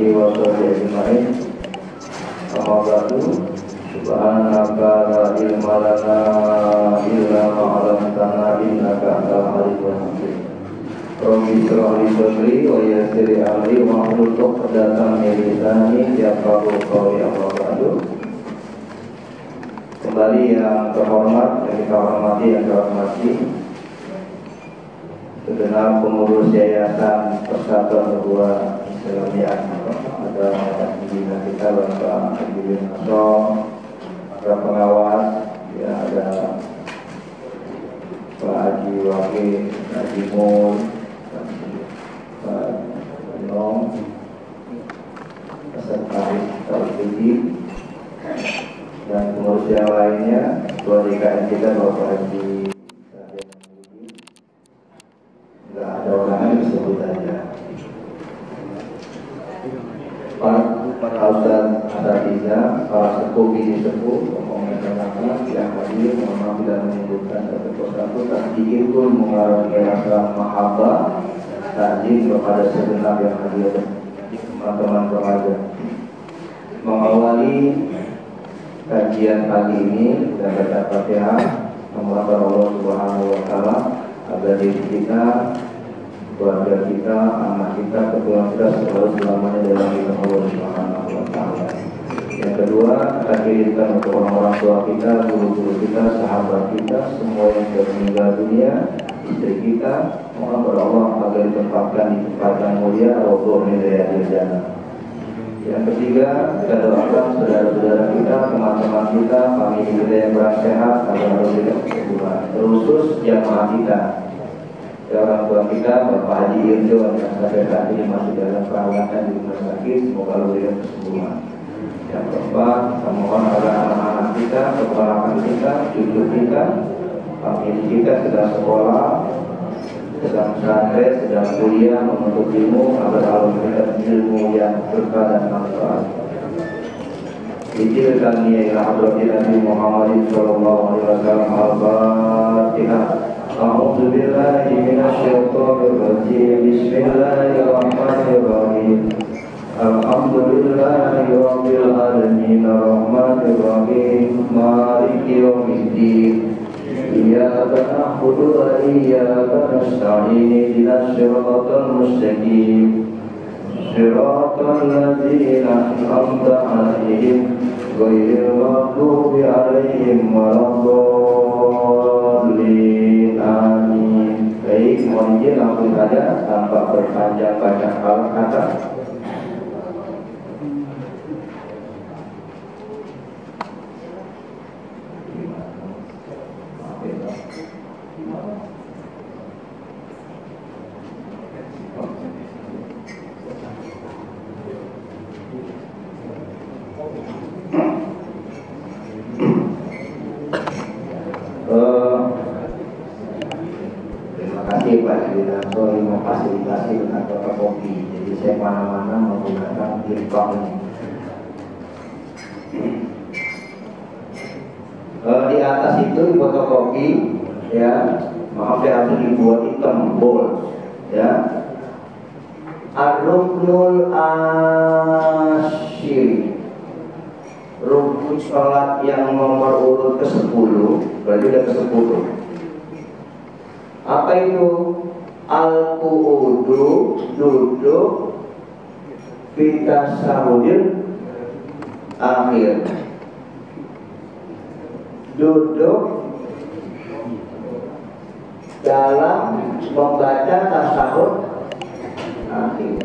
alihi wa sahbihi ajma'in. Amma ba'du. Subhanaka la ilma lana illa ma 'allamtana innaka antal alimul hakim. Rabbi shrah li sadri wa yassir li amri wahlul 'uqdatam min lisani yafqahu qawli. Amma ba'du. Kembali yang terhormat, yang kita hormati, yang terhormati segenap pengurus Yayasan Persatuan Ukhuwah Islamiyah, ada pimpinan kita Bapak Haji Naso, para pengawas, ya ada Pak Haji Wakil, Haji Mul, Pak Nong, peserta Tauhidi, dan pengurus yang lainnya, ketua DKM kita Bapak Haji. Enggak ada orang yang disebut aja. Para ustaz asatidzah, para sepuh bini sepuh, pemerintah yang hadir, mohon maaf tidak menyebutkan satu persatu, tak sedikit pun mengalami rasa mahabbah, takjub kepada segenap yang hadir, teman-teman remaja. Mengawali kajian pagi ini dan baca Fatihah, memohon Allah Subhanahu wa taala agar diri kita, keluarga kita, anak kita, keturunan kita selalu selamanya dalam lindungan Allah Subhanahu wa taala. Yang kedua, kita kirimkan untuk orang-orang tua kita, guru-guru kita, sahabat kita, semua yang sudah meninggal dunia, istri kita, mohon kepada Allah agar ditempatkan di tempat yang mulia, Raudhah min riyadil jannah. Yang ketiga, kita doakan saudara-saudara kita, teman-teman kita, famili kita yang bersehat agar Allah tidak kesembuhan. Terkhusus jamaah kita, orang tua kita, Bapak Haji Irjo yang sampai saat ini masih dalam perawatan di rumah sakit, semoga Allah berikan kesembuhan. Yang keempat, kita mohon agar anak-anak kita, keponakan kita, cucu kita, famili kita sedang sekolah, sedang santri, sedang kuliah, menuntut ilmu, agar Allah memberikan ilmu yang berkah dan manfaat. Ijilkan niya ila hadrati Nabi Muhammad sallallahu alaihi wasallam. Al-Fatihah. A'udzu billahi minasyaitonir rajim. Bismillahirrahmanirrahim. Alhamdulillahi rabbil alamin, arrahmanir rahim, maliki yaumiddin. Iyyaka na'budu wa iyyaka nasta'in. Ihdinas siratal mustaqim. Siratal ladzina an'amta 'alaihim ghairil maghdubi 'alaihim waladdallin. Amin. Baik, mohon izin langsung saja tanpa berpanjang banyak kata. Pak Wiranto yang memfasilitasi dengan fotokopi, jadi saya mana-mana menggunakan Irfan ini. Di atas itu di fotokopi, ya, maaf ya, harus dibuat hitam bold, ya. Ar-Ruknul Asyir, rukun sholat yang nomor urut ke-10, berarti udah ke-10. Apa itu? Al-qu'udu, duduk, fitasahudil akhir, duduk dalam membaca tasahud akhir.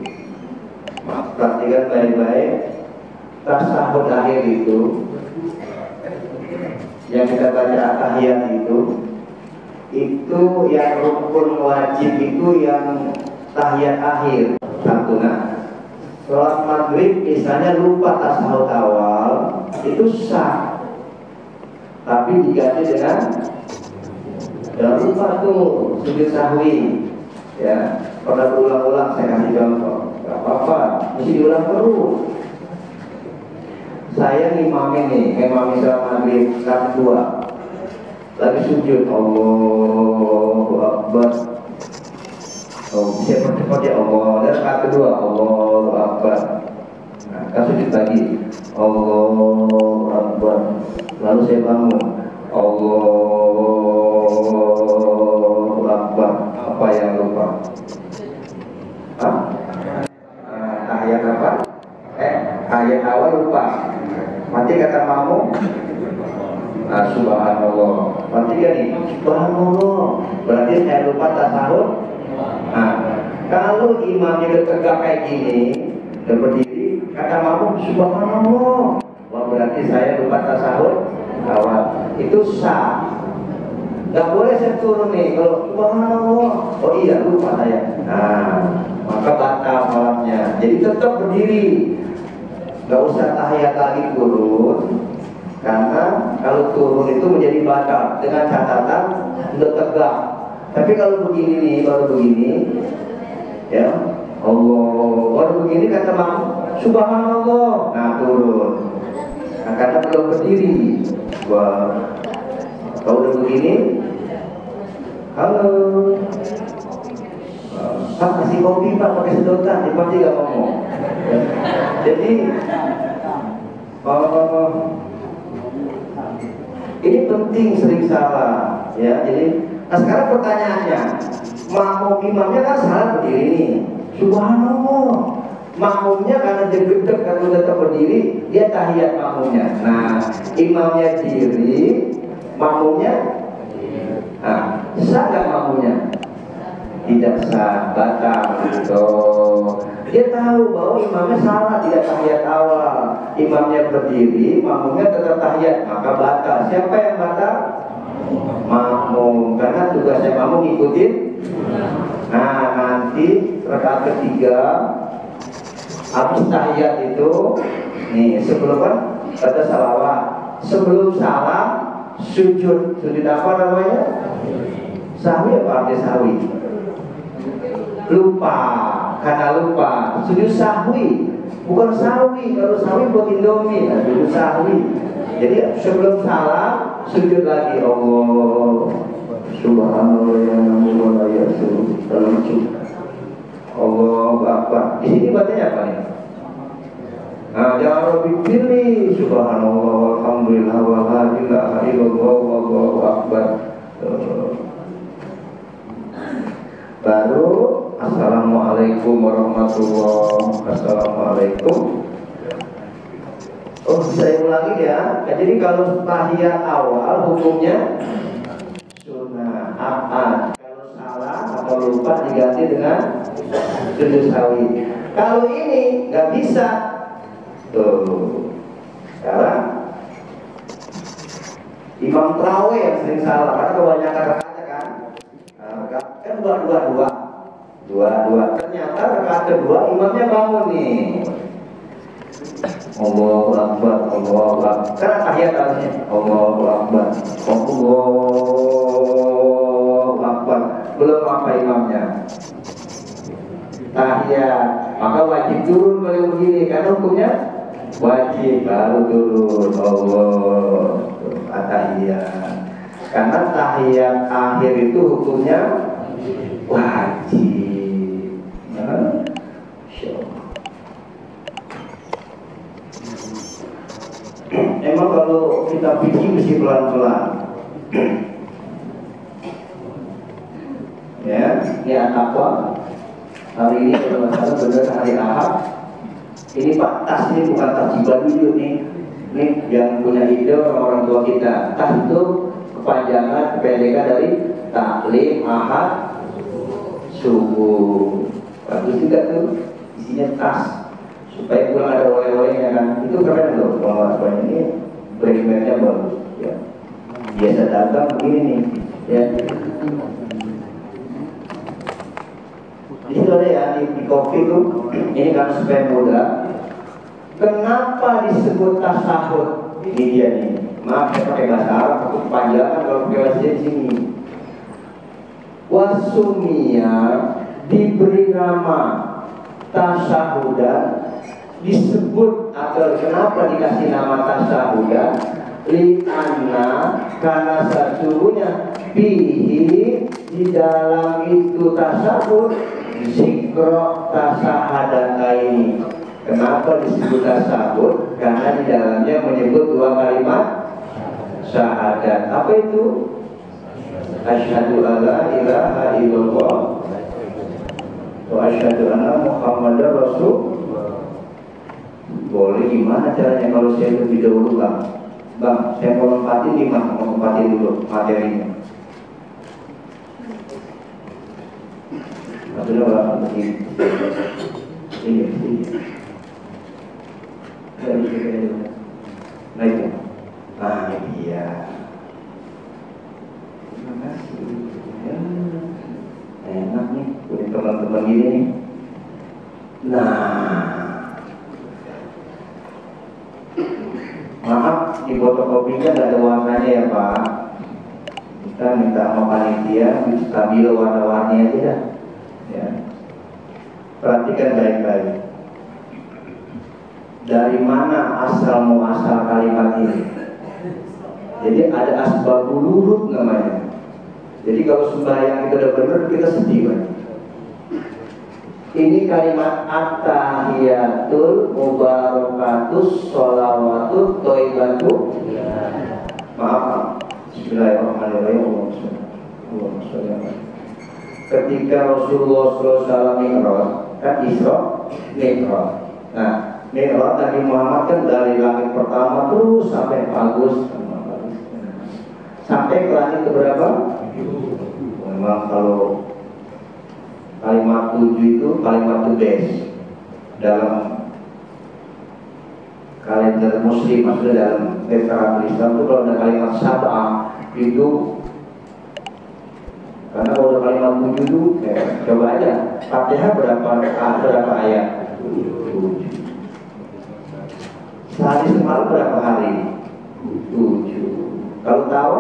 Perhatikan baik-baik, tasahud akhir itu yang kita baca tahiyat itu yang rukun wajib itu yang tahiyat akhir. Satu, nah, sholat maghrib misalnya lupa tasahud awal itu sah, tapi diganti dengan jangan lupa tuh sujud sahwi, ya. Pada berulang-ulang saya kasih contoh, gak apa-apa, mesti diulang terus. Saya ngimami nih, ngimami sholat maghrib rakaat 2. Lagi sujud, Allahu Akbar. Oh, bisa percepat ya Allah. Dan rakaat kedua, Allahu Akbar. Kan sujud lagi, Allahu Akbar. Lalu saya bangun, Allahu Akbar. Apa yang lupa? Hah? Ayat apa? Ayat awal lupa. Mati kata makmum. Subhanallah. Mati gak nih? Subhanallah. Berarti saya lupa tasahud. Kalau imamnya udah tegak kayak gini, udah berdiri, kata makmum subhanallah. Wah, berarti saya lupa tasahud awal. Itu sah. Gak boleh saya turun nih kalau subhanallah. Oh iya lupa saya. Maka batal sholatnya. Jadi tetap berdiri. Gak usah tahiyat lagi turun. Karena kalau turun itu menjadi batal dengan catatan udah tegak. Tapi kalau begini nih, baru begini, ya Allah, baru begini kata makmum subhanallah. Nah turun. Nah, karena belum berdiri. Wah, kalau udah begini, halo, Pak kasih kopi Pak pakai sedotan, dia pasti gak ngomong. Jadi ini penting, sering salah, ya. Jadi, nah sekarang pertanyaannya, makmum imamnya kan salah berdiri nih, subhanallah. Makmumnya karena dia gedek karena tetap berdiri, dia tahiyat makmumnya. Nah, imamnya diri, makmumnya, sah nggak makmumnya? Tidak sah, batal. Dia tahu bahwa imamnya salah, tidak tahiyat awal. Imamnya berdiri, makmumnya tetap tahiyat, maka batal. Siapa yang batal? Makmum, karena tugasnya makmum ngikutin. Nah, nanti rakaat ketiga habis tahiyat itu, nih sebelum kan ada salawat, sebelum salam sujud apa namanya? Sahwi apa arti sahwi? Lupa, karena lupa sujud sahwi, bukan sahwi. Kalau sahwi buat Indomie, sujud sahwi. Jadi sebelum salam sujud lagi, Allah subhanallah ya namu wa ya dalam sujud Allah Akbar. Di sini bacanya apa nih? Ya Rabbi pilih subhanallah alhamdulillah wa la ilaha illallah wallahu akbar. Baru assalamualaikum warahmatullahi. Assalamualaikum. Oh, saya ulangi ya. Jadi kalau tahiyat awal hukumnya sunnah abad. Kalau salah atau lupa diganti dengan sujud sahwi. Kalau ini nggak bisa. Tuh. Sekarang imam tarawih yang sering salah karena kebanyakan rakaatnya kan dua. Ternyata rakaat kedua imamnya bangun nih. Allahu Akbar, Allahu Akbar. Karena tahiyat harusnya Allahu Akbar, Allahu Akbar. Belum apa imamnya tahiyat, maka wajib turun kalau begini karena hukumnya wajib, baru turun Allah tahiyat. Karena tahiyat akhir itu hukumnya wajib. Emang kalau kita pikir mesti pelan-pelan. Ya, ini apa? Hari ini kalau masalah benar hari Ahad. Ini Pak, tas ini bukan tas Cibaduyut nih. Nih yang punya ide orang tua kita. Tas itu kepanjangan, kependekan dari taklim Ahad subuh. Bagus juga tuh, isinya tas. Supaya pulang ada oleh-olehnya kan, itu keren loh. Kalau sebenarnya ini brandnya bagus ya. Biasa dagang begini nih ya. Di situ ada ya, di kopi tuh, ini kan supaya mudah. Kenapa disebut tasahud? Ini dia nih. Maaf saya pakai bahasa Arab, aku kepanjangan kalau pakai bahasa di sini. Wasumia diberi nama tasahudan, disebut atau kenapa dikasih nama tasahudan? Li'anna, karena sesungguhnya fihi, di dalam itu tasahud zikro tasahadata ini. Kenapa disebut tasyahud? Karena di dalamnya menyebut dua kalimat syahadat. Apa itu? Asyhadu alla ilaha illallah wa asyhadu anna Muhammadar Rasul. Boleh, gimana caranya kalau saya lebih dahulu bang? Bang, saya mau lompatin gimana? Mau lompatin dulu materinya. Maksudnya berapa begini? Iya. Naik ya? Ah iya. Terima kasih. Ya, enak nih punya teman-teman gini nih. Nah, maaf di fotokopinya nggak ada warnanya ya Pak. Kita minta sama panitia stabil warna-warni aja dah. Ya. Perhatikan baik-baik. Dari mana asal muasal kalimat ini? Jadi ada asbabul wurud namanya. Jadi kalau sembahyang kita udah benar, kita sedih kan? Ini kalimat at-tahiyatul mubarakatus sholawatut thayyibatu. Maaf. Bismillahirrahmanirrahim. Ketika Rasulullah SAW Mi'raj, kan Isra Mi'raj. Nah, Mi'raj Nabi Muhammad kan dari langit pertama terus sampai bagus, sampai ke langit keberapa? Memang kalau kalimat 7 itu kalimat the best dalam kalender Muslim, maksudnya dalam literatur Islam itu kalau ada kalimat sab'ah itu, karena kalau ada kalimat 7 itu coba aja Fatihah berapa ayat? 7. Sehari semalam berapa hari? 7. Kalau tahu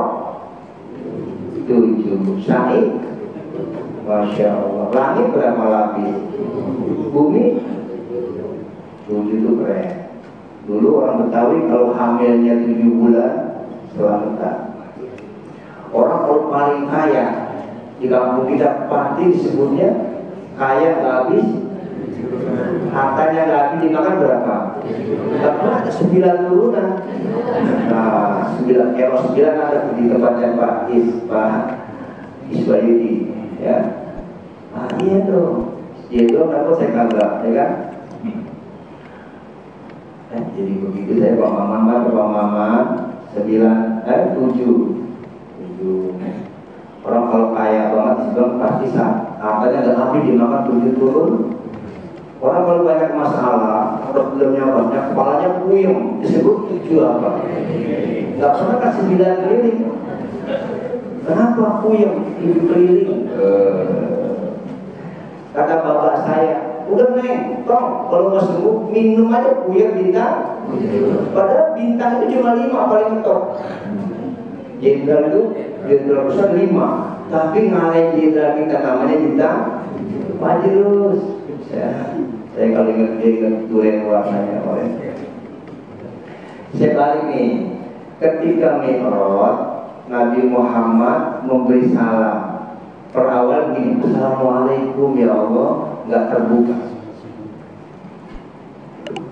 7. Syahid, Masya Allah. Langit berapa lapis? Bumi 7 itu keren. Dulu orang Betawi kalau hamilnya 7 bulan selamat. Orang kalau paling kaya di kampung kita pasti disebutnya kaya nggak habis, hartanya nggak habis dimakan berapa? Karena ada 9 turunan. Nah, 9 ada di tempatnya Pak Isbayudi, ya. Ah iya tuh, dia itu kenapa saya kagak, ya kan? Jadi begitu saya Pak Maman 7. Orang kalau kaya banget sebelum pasti hartanya nggak habis dimakan 7 turun. Orang kalau banyak masalah, problemnya banyak, kepalanya puyeng, disebut 7 apa? Nggak pernah kan 9 keliling. Kenapa puyeng 7 keliling? Kata bapak saya, udah Neng, toh kalau mau sembuh minum aja puyeng bintang. Padahal bintang itu cuma 5 paling mentok. Jenderal itu jenderal besar 5, tapi ngalahin jenderal kita namanya bintang Majrus. Saya kalau ingat durian warnanya orange. Saya balik nih, ketika Mi'raj Nabi Muhammad memberi salam. Perawal gini, Assalamualaikum ya Allah, nggak terbuka.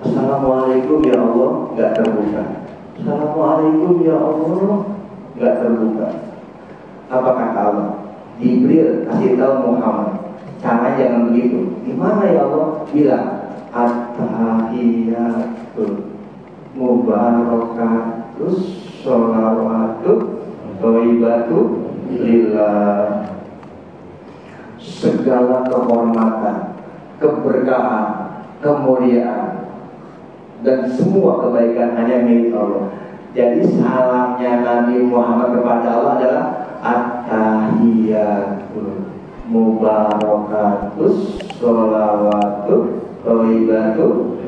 Assalamualaikum ya Allah, nggak terbuka. Assalamualaikum ya Allah, nggak terbuka. Apa kata Allah? Jibril kasih tahu Muhammad, caranya jangan begitu. Gimana ya Allah? Bilang at-tahiyatul mubarakatus sholawatut thayyibatu lillah. Segala kehormatan, keberkahan, kemuliaan dan semua kebaikan hanya milik Allah. Jadi salamnya Nabi Muhammad kepada Allah adalah at-tahiyatul mubarakatus sholawatut thayyibatu.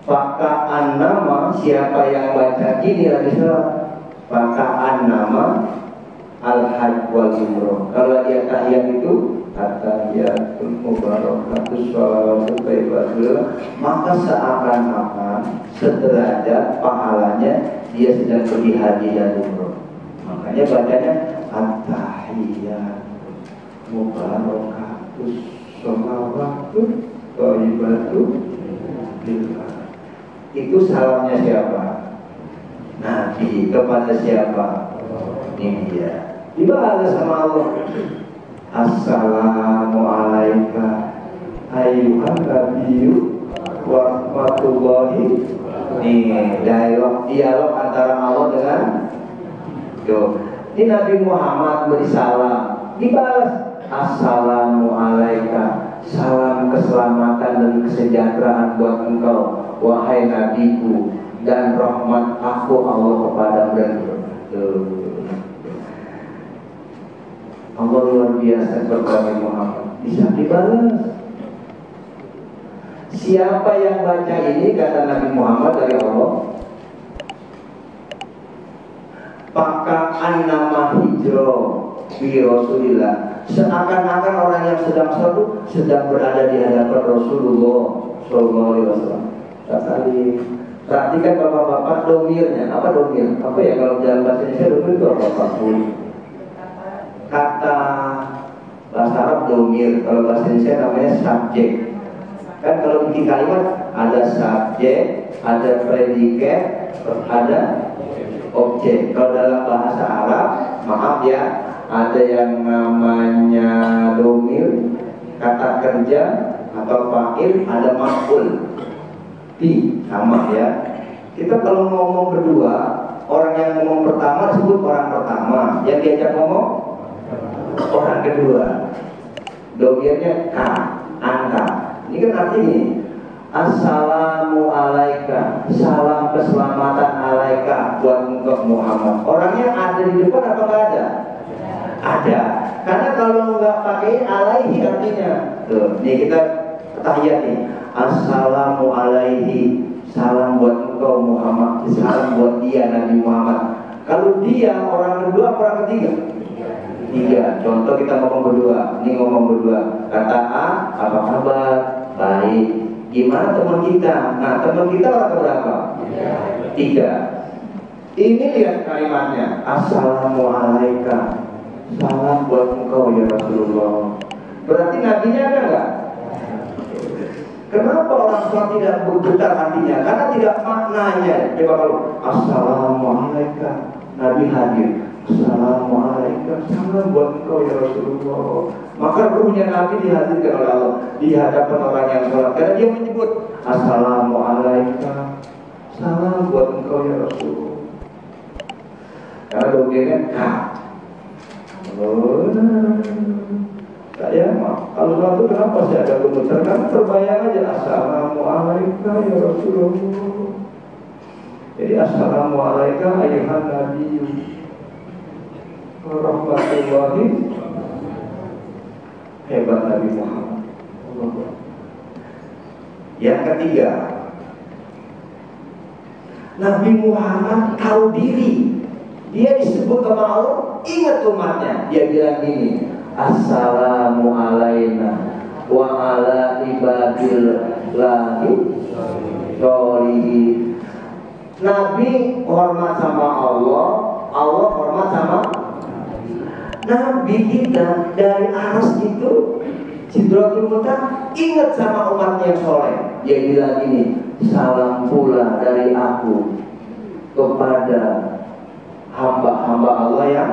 Pakaan nama, siapa yang baca gini lagi salat, pakaan nama al-hajj wal umroh. Kalau dia tahiyat itu at-tahiyatul mubarakatus sholawatut thayyibatu, maka seakan-akan sederajat pahalanya dia sedang pergi haji dan umroh. Makanya bacanya at-tahiyatul mubarakatus sholawatun thayyibatu lillah. Itu salamnya siapa? Nabi kepada siapa? Ini dia. Dibalas sama Allah. Assalamualaikum ayyuhan nabiyyu wa rahmatullahi. Nih dialog antara Allah dengan ini Nabi Muhammad beri salam, dibalas Assalamualaikum, salam keselamatan dan kesejahteraan buat engkau wahai nabiku, dan rahmat aku Allah kepadamu. Dan Allah luar biasa kepada Muhammad, bisa dibalas. Siapa yang baca ini, kata Nabi Muhammad dari Allah, pakaan nama hijrah bi Rasulillah, seakan-akan orang yang sedang sholat sedang berada di hadapan Rasulullah Sallallahu Alaihi Wasallam. Perhatikan bapak-bapak domirnya. Apa domir? Apa ya kalau dalam bahasa Indonesia domir itu apa? Kata bahasa Arab domir, kalau bahasa Indonesia namanya subjek. Kan kalau bikin kalimat ada subjek, ada predikat, ada objek. Kalau dalam bahasa Arab, maaf ya, ada yang namanya domir, kata kerja atau fa'il, ada maf'ul. Sama ya. Kita kalau ngomong berdua, orang yang ngomong pertama disebut orang pertama, yang diajak ngomong orang kedua. Domirnya anta. Ini kan artinya Assalamualaikum, salam keselamatan alaika buat engkau Muhammad. Orangnya ada di depan atau nggak ada? Ada. Karena kalau nggak pakai alaihi artinya. Tuh, nih kita tahiyat nih. Assalamu alaihi, salam buat engkau Muhammad, salam buat dia Nabi Muhammad. Kalau dia orang kedua, orang ketiga? Tiga. Contoh kita ngomong berdua. Ini ngomong berdua. Kata A, apa kabar? Baik. Gimana teman kita? Nah, teman kita orang berapa? Tiga. Ini lihat kalimatnya. Assalamualaikum, salam buat engkau ya Rasulullah. Berarti nabinya ada nggak? Kenapa orang tua tidak bergetar hatinya? Karena tidak maknanya. Coba kalau Assalamualaikum, Nabi hadir. Assalamualaikum, salam buat engkau ya Rasulullah. Maka ruhnya Nabi dihadirkan oleh Allah di hadapan orang yang sholat. Karena dia menyebut Assalamualaikum, salam buat engkau ya Rasulullah. Karena domirnya saya kalau suatu kenapa saya agak gemeter? Karena terbayang aja Assalamualaikum ya Rasulullah. Jadi Assalamualaikum ayyuhan nabiyyu warahmatullahi. Hebat Nabi Muhammad. Yang ketiga, Nabi Muhammad tahu diri. Dia disebut sama Allah, ingat umatnya. Dia bilang gini, Assalamu alaina wa ala ibadillahi sholihin. Nabi hormat sama Allah, Allah hormat sama Nabi kita. Dari aras itu Sidratul Muntaha, ingat sama umat yang soleh. Dia bilang ini, salam pula dari aku kepada hamba-hamba Allah yang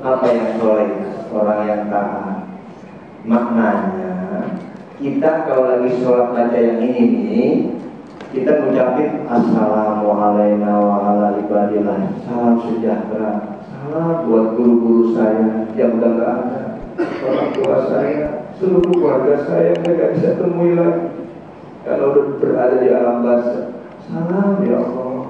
apa yang soleh, orang yang taat. Maknanya kita kalau lagi sholat baca yang ini nih, kita mengucapin Assalamualaikum warahmatullahi wabarakatuh, salam sejahtera, salam buat guru-guru saya yang udah gak ada, orang tua saya, seluruh keluarga saya yang gak bisa temui lagi kalau udah berada di alam barzakh. Salam ya Allah.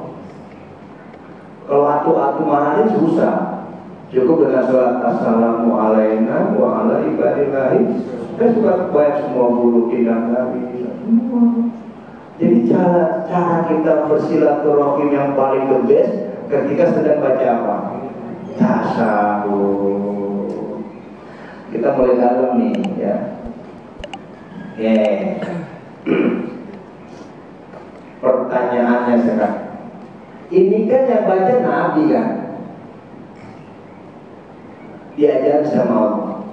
Kalau atu-atu marahin susah, cukup dengan sholat Assalamualaikum wa ala ibadillahi. Saya suka banyak semua guru pindah Nabi semua. Jadi cara kita bersilaturahim yang paling the best ketika sedang baca apa? Tasawuf. Kita mulai dalam nih ya. Pertanyaannya sekarang, ini kan yang baca Nabi kan, diajar sama Allah.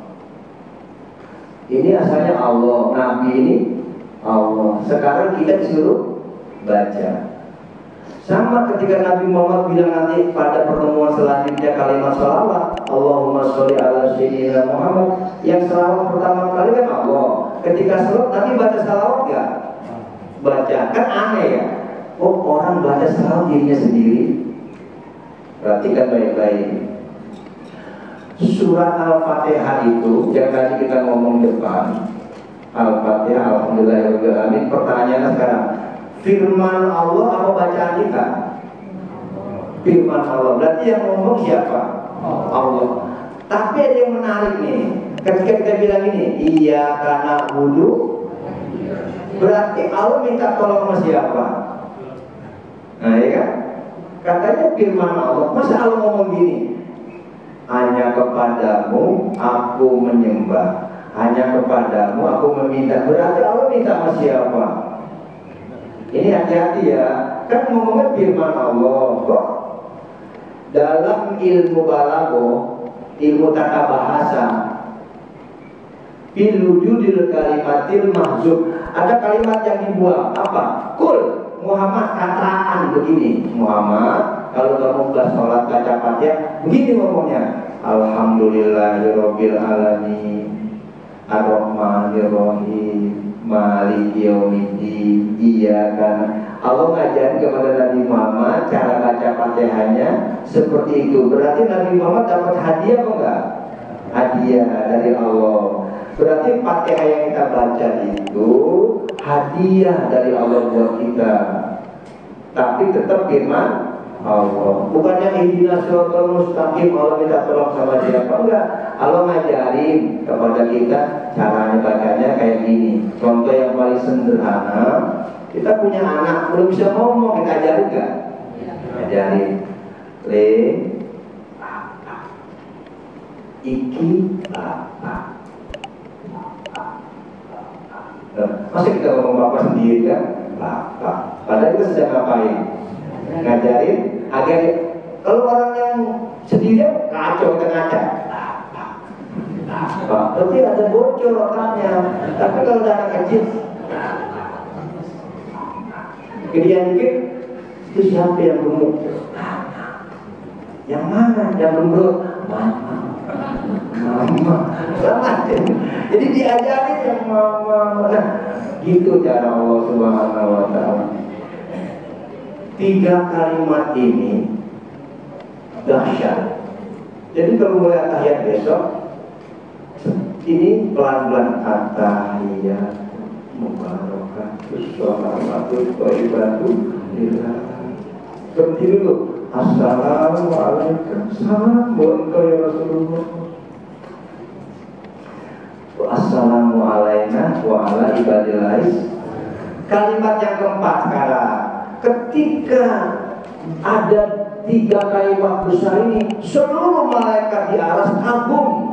Ini asalnya Allah, Nabi ini Allah. Sekarang kita disuruh baca. Sama ketika Nabi Muhammad bilang nanti pada pertemuan selanjutnya kalimat sholawat, Allahumma sholli ala sayyidina Muhammad. Yang sholawat pertama kali kan Allah. Ketika sholat Nabi baca sholawat gak? Baca, kan aneh ya. Oh, orang baca sholawat dirinya sendiri. Perhatikan baik-baik. Surat Al-Fatihah itu yang tadi kita ngomong depan, Al-Fatihah, Alhamdulillahirrahmanirrahim. Pertanyaannya sekarang, firman Allah apa bacaan kita? Firman Allah. Berarti yang ngomong siapa? Allah. Tapi ada yang menarik nih. Ketika kita bilang ini, iya karena wudu, berarti Allah minta tolong sama siapa? Nah ya kan? Katanya firman Allah. Masa Allah ngomong gini? Hanya kepadamu aku menyembah, hanya kepadamu aku meminta. Berarti Allah minta sama siapa? Ini hati-hati ya, kan ngomongnya firman Allah kok. Dalam ilmu balaghah, ilmu tata bahasa, fil wujudil kalimatil mahzuf, ada kalimat yang dibuang. Apa? Kul Muhammad katakan begini. Muhammad, kalau kamu bahas sholat baca Fatihah, begini ngomongnya. Alhamdulillahirabbil alamin, Ar-Rahmanir-Rahim, Maliki yaumiddin. Iya kan Allah ngajarin kepada Nabi Muhammad cara baca Fatihahnya seperti itu. Berarti Nabi Muhammad dapat hadiah apa enggak? Hadiah dari Allah. Berarti Fatihah yang kita baca itu hadiah dari Allah buat kita. Tapi tetap firman Allah. Bukannya ihdinas siratal mustaqim Allah minta tolong sama siapa, enggak. Allah ngajarin kepada kita caranya bacanya kayak gini. Contoh yang paling sederhana, kita punya anak belum bisa ngomong, kita ajarin enggak? Ajarin. Le bapak, iki bapak. Masa kita ngomong bapak sendiri kan? Bapak. Padahal kita sedang ngapain? Ngajarin agar kalau orang yang sendirian kacau kita ngaca. Berarti ada bocor otaknya. Tapi kalau ada anak kecil, gedean dikit, itu siapa yang gemuk? Yang mana? Yang gembrot? Mama. Jadi diajarin yang mama. Nah, gitu cara Allah Subhanahu wa Ta'ala. 3 kalimat ini dahsyat. Jadi kalau mulai tahiyat besok, ini pelan-pelan at-tahiyat mubarakatus sholawatut thayyibatu lillah. Berhenti dulu. Assalamualaikum. Salam buat ya Rasulullah. Assalamualaikum wa ala ibadillahis. Kalimat yang keempat sekarang. Ketika ada 3 kalimat besar ini, seluruh malaikat di aras kagum.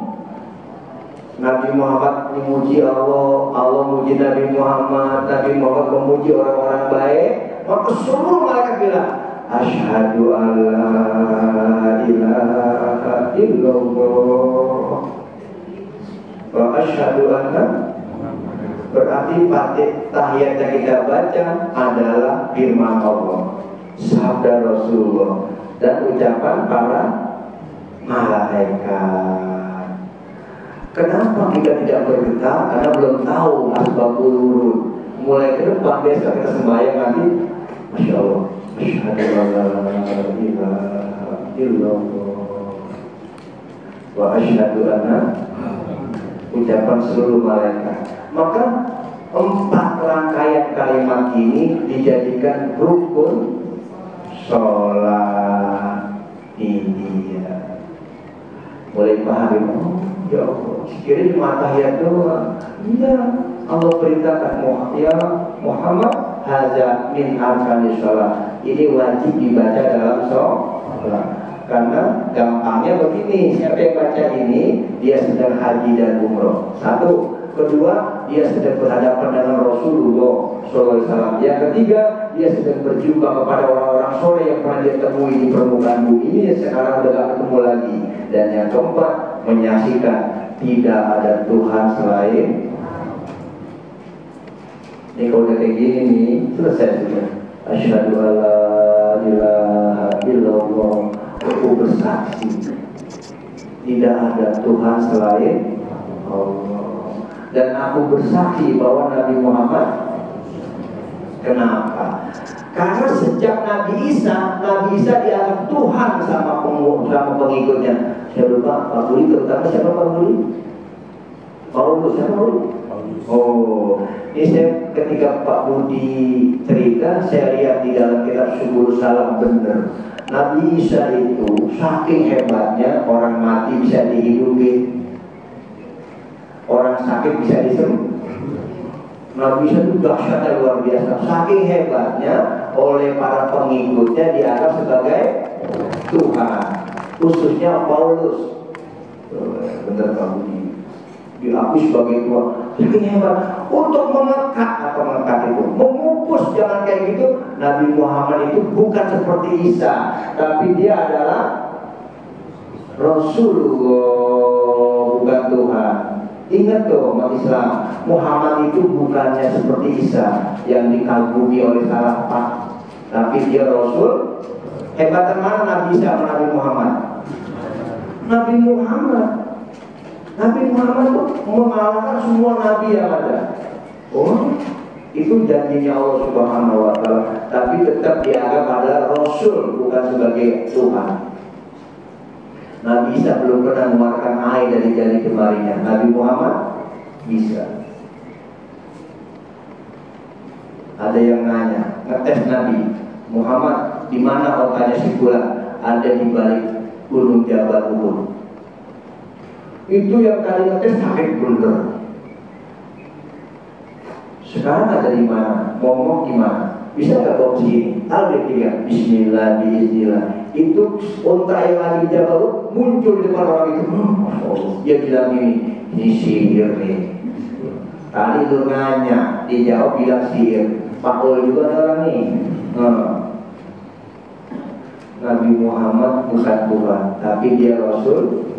Nabi Muhammad memuji Allah, Allah memuji Nabi Muhammad, Nabi Muhammad memuji orang-orang baik. Maka seluruh malaikat bilang, asyhadu alla ilaha illallah wa asyhadu anna. Berarti tahiyat yang kita baca adalah firman Allah, sabda Rasulullah, dan ucapan para malaikat. Kenapa kita tidak bergetar? Karena belum tahu asbabul wurud. Mulai ke depan besok kita sembahyang nanti, masya Allah, asyhadu alla ilaha illallah wa asyhadu anna, ucapan seluruh malaikat. Maka 4 rangkaian kalimat ini dijadikan rukun sholat ini. Mulai paham? Oh, ya Allah, sekiranya cuma tahiyat doang. Iya, Allah perintahkan ya Muhammad, haza min arkanis sholat. Ini wajib dibaca dalam sholat. Karena gampangnya begini, siapa yang baca ini, dia sedang haji dan umroh. 1. Kedua, dia sedang berhadapan dengan Rasulullah SAW. Yang ketiga, dia sedang berjumpa kepada orang-orang soleh yang pernah dia temui di permukaan bumi ini, yang sekarang sudah tidak ketemu lagi. Dan yang keempat, menyaksikan tidak ada Tuhan selain. Ini kalau udah kayak gini nih, selesai sudah. Asyhadu alla ilaha illallah, aku bersaksi tidak ada Tuhan selain Allah, dan aku bersaksi bahwa Nabi Muhammad. Kenapa? Karena sejak Nabi Isa dianggap Tuhan sama pengikutnya. Saya lupa Pak Budi, terutama siapa Pak Budi? Paulus, siapa Paulus? Oh, ini saya ketika Pak Budi cerita, saya lihat di dalam kitab Subul Salam benar. Nabi Isa itu saking hebatnya, orang mati bisa dihidupi, orang sakit bisa disembuh. Nabi Isa itu dahsyatnya luar biasa. Saking hebatnya, oleh para pengikutnya dianggap sebagai Tuhan. Khususnya Paulus. Benar Pak Budi. Diakui sebagai Tuhan. Saking hebat. Untuk mengekat itu, memupus, jangan kayak gitu. Nabi Muhammad itu bukan seperti Isa, tapi dia adalah Rasulullah, bukan Tuhan. Ingat tuh umat Islam, Muhammad itu bukannya seperti Isa yang dikagumi oleh salah paham, tapi dia Rasul. Hebatan mana Nabi Isa sama Nabi Muhammad? Nabi Muhammad itu mengalahkan semua nabi yang ada. Oh, itu janjinya Allah Subhanahu wa Ta'ala, tapi tetap dianggap adalah Rasul, bukan sebagai Tuhan. Nabi Isa belum pernah mengeluarkan air dari jari kemarinya. Nabi Muhammad bisa. Ada yang nanya, ngetes Nabi Muhammad, di mana otaknya si Fulan? Ada di balik gunung Jabal Uhud. Itu yang kali ngetes sakit bener. Sekarang ada di mana? Ngomong gimana? Bisa nggak bawa sini? Al-Fatihah, Bismillah, Bismillah. Itu unta yang lagi Jabal muncul di depan orang itu. Oh, dia bilang ini sihir nih. Tadi lu nanya, dijawab bilang sihir. Pakul juga ada orang nih. Nabi Muhammad bukan Tuhan, tapi dia Rasul.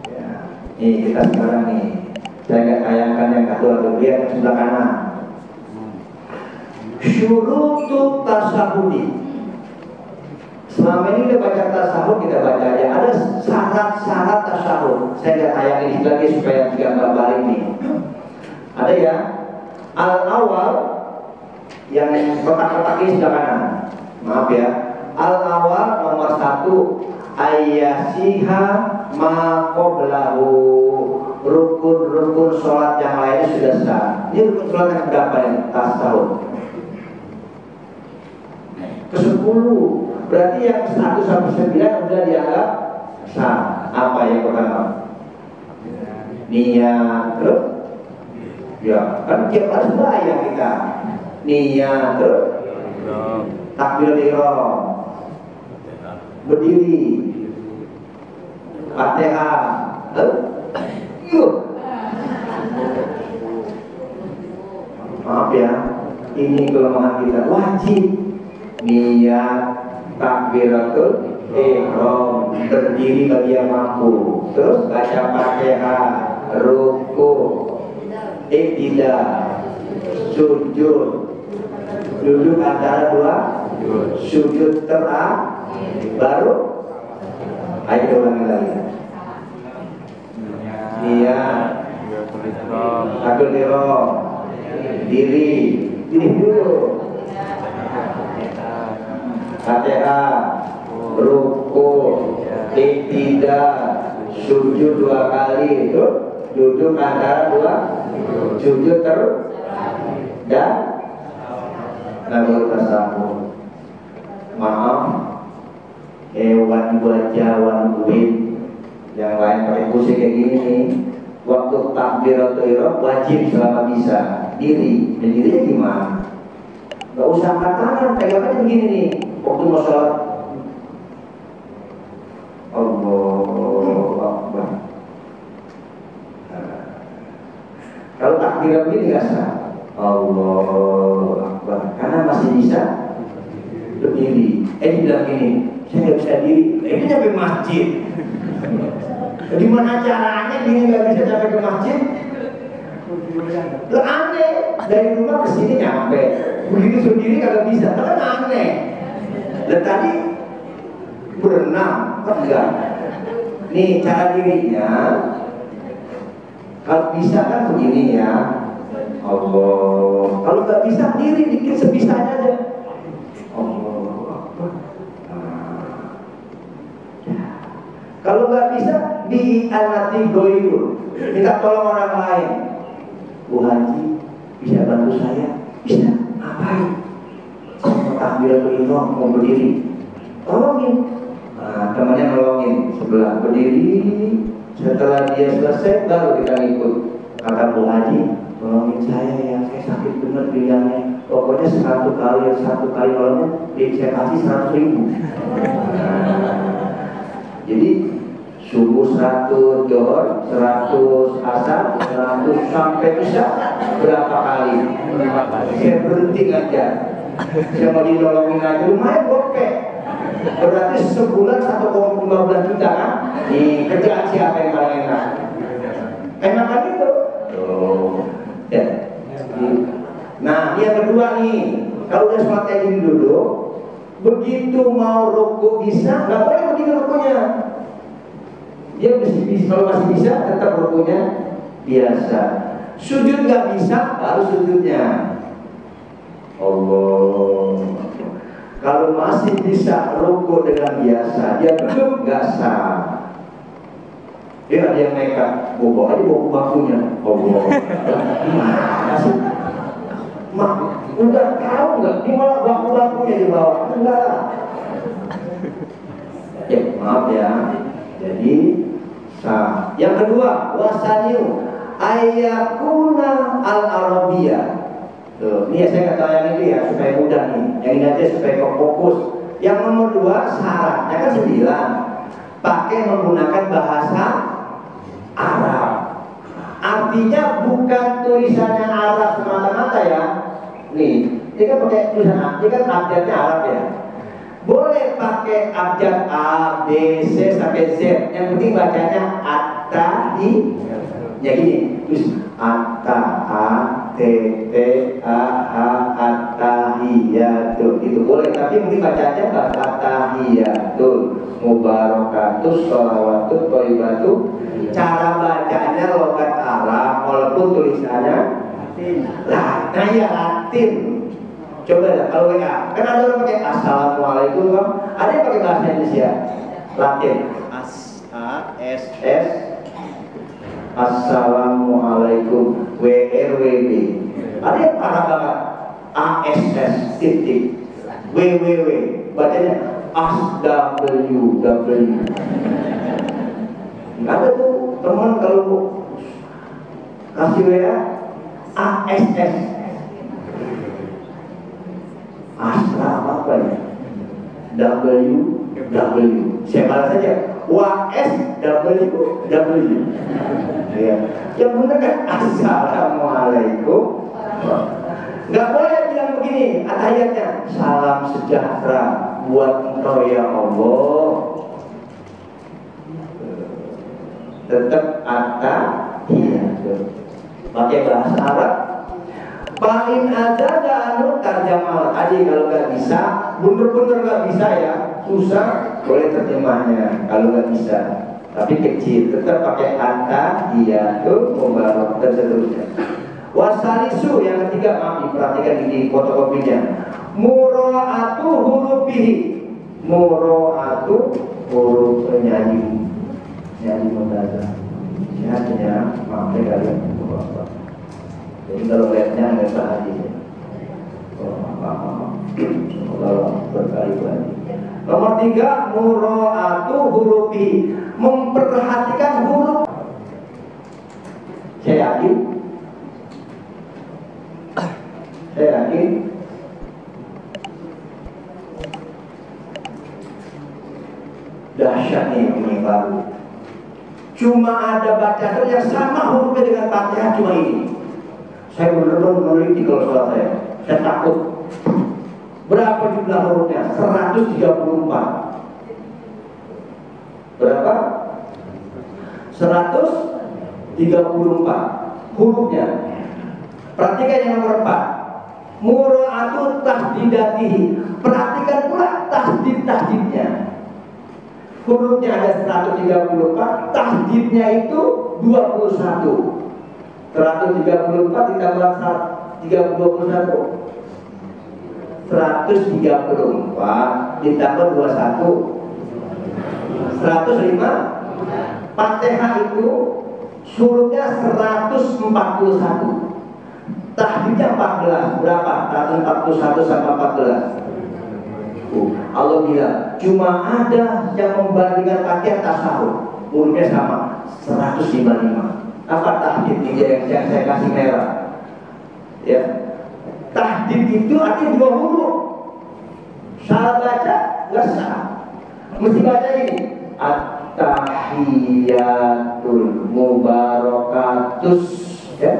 Ya. Nih kita sekarang nih, saya akan tayangkan yang satu dia sebelah kanan. Syurutu tasahudi. Selama ini udah baca tasahud, kita baca aja. Ada syarat-syarat tasahud. Saya nggak tayangin ini lagi supaya tidak balik nih. Ada ya. Al-awal yang kotak-kotak ini sebelah kanan. Maaf ya. Al-awal nomor 1, ayyasiha ma qablahu. Rukun-rukun sholat yang lainnya sudah sah. Ini rukun sholat yang berapa ya? Tasawuf. Ke-10. Berarti yang 1 sampai 9 sudah dianggap sah. Apa yang pertama? Niat. Terus? Ya, kan tiap hari sembahyang kita. Niat. Terus? Takbir ihram. Berdiri. Fatihah. Yuk. Maaf ya, ini kelemahan kita. Wajib niat, takbiratul ihram, berdiri bagi yang mampu, terus baca Fatihah, ruku, iktidal, sujud, duduk antara dua sujud baru ayo ulangi lagi. Niat, takbir ihram, diri dulu, Fatihah, ruku, iktidal, sujud 2 kali, itu duduk antara 2 sujud terus dan lalu tasawuf. Maaf, hewan buat yang lain pakai pusing kayak gini nih. Waktu takbiratul ihram wajib selama bisa diri. Dan dirinya gimana? Gak usah angkat tangan, pegangannya begini nih. Waktu mau sholat, Allahu Akbar. Kalau takbiran begini gak sah. Allahu Akbar. Karena masih bisa berdiri. Bilang gini, saya nggak bisa diri. Ini nyampe masjid. Gimana caranya gini nggak bisa sampai ke masjid? Lah aneh, dari rumah ke sini nyampe, begitu sendiri kagak bisa, kan aneh. Dan tadi berenang, kan enggak? Nih cara dirinya, kalau bisa kan begini ya, Allah. Kalau nggak bisa diri dikit sebisanya aja. Allah. Kalau nggak bisa dianati goyur, minta tolong orang lain. Bu Haji bisa bantu saya? Bisa. Ngapain? Mau takbiratul ihram, mau berdiri, tolongin. Nah, temannya nolongin sebelah berdiri. Setelah dia selesai baru kita ikut. Kata Bu Haji, tolongin saya ya, saya sakit bener pinggangnya. Pokoknya 100 kali nolongin, saya kasih 100.000. Jadi subuh 100, Johor 100, asar 100 sampai isya berapa kali? Saya berhenti aja. Saya mau dinolongin aja lumayan gopek. Berarti sebulan 1,15 juta kan? Di kerjaan siapa yang paling enak? Enak kan itu? Ya. Nah, yang kedua nih, kalau udah sholat kayak gini dulu, begitu mau ruku bisa, nggak boleh begini rukunya. Dia bisa, kalau masih bisa tetap rukunya biasa. Sujud nggak bisa, baru sujudnya. Allah. Kalau masih bisa ruku dengan biasa, dia duduk nggak sah. Dia ada yang nekat, bawa aja bawa bakunya. Allah. Gimana sih? Mak, udah tahu nggak? Ini malah baku-bakunya di bawah. Enggak. Ya, maaf ya. Jadi sah. Yang kedua, wasaniu ayakuna al-arabiyah. Tuh, ini ya saya kata yang ini ya supaya mudah nih. Yang ini aja supaya kau fokus. Yang nomor 2 syaratnya kan 9. Pakai menggunakan bahasa Arab. Artinya bukan tulisannya Arab semata-mata ya. Nih, ini kan pakai tulisan Arab, ini kan abjadnya Arab ya. Boleh pakai abjad A, B, C sampai Z. Yang penting bacanya At-Tahi. Ya gini, terus At-Tahiyatu itu boleh, tapi mungkin bacanya At-Tahiyatul Mubarakatus Sholawatut Thayyibatu. Cara bacanya logat Arab walaupun tulisannya Latin. Nah ya Latin. Coba dah kalau WA, kan ada orang pakai Assalamualaikum kan? Ada yang pakai bahasa Indonesia Latin. A-S-S Assalamualaikum WRWB. Ada yang parah banget ASS titik WWW, bacanya ASWW. Ada tuh teman kalau kasih WA ASS Astra apa ya? WW. Saya balas saja WSWW. Ya. Yang benar kan Assalamualaikum. Nggak boleh bilang begini ayatnya. Salam sejahtera buat engkau ya Allah. Tetap At-Tahiyatu. Pakai bahasa Arab. Paling ada gak anu tarjamal aja kalau nggak bisa, bener-bener nggak bisa ya, susah boleh terjemahnya kalau nggak bisa. Tapi kecil, tetap pakai At-Tahiyatu Mubarak dan seterusnya. Wasalisu yang ketiga, maaf diperhatikan di fotokopinya. Mura'atu hurufihi. Mura'atu huruf penyanyi. Nyanyi membaca. Sehatnya, maaf ya kalian. Jadi kalau lihatnya nggak sah aja. Kalau berkali-kali. Nomor 3, mura'atu hurufi, memperhatikan huruf. Saya yakin dahsyat nih ini baru. Cuma ada bacaan yang sama hurufnya dengan Fatihah, cuma ini. Saya benar-benar meneliti kalau sholat saya takut. Berapa jumlah hurufnya? 134. Berapa? 134 hurufnya. Perhatikan yang nomor 4, mura'atu tahdidatihi. Perhatikan pula tahdid-tahdidnya. Hurufnya ada 134, tahdidnya itu 21. 134 ditambah 21 134 ditambah 21 105. Fatihah itu surutnya 141, tahdidnya 14. Berapa? 141 sama 14. Allah bilang cuma ada yang membandingkan Fatihah tasawuf, hurufnya sama 155. Apa tahdid ini yang saya kasih merah? Ya, tahdid itu artinya 2 huruf. Salah baca nggak sah. Mesti baca ini at-tahiyatul mubarakatus, ya.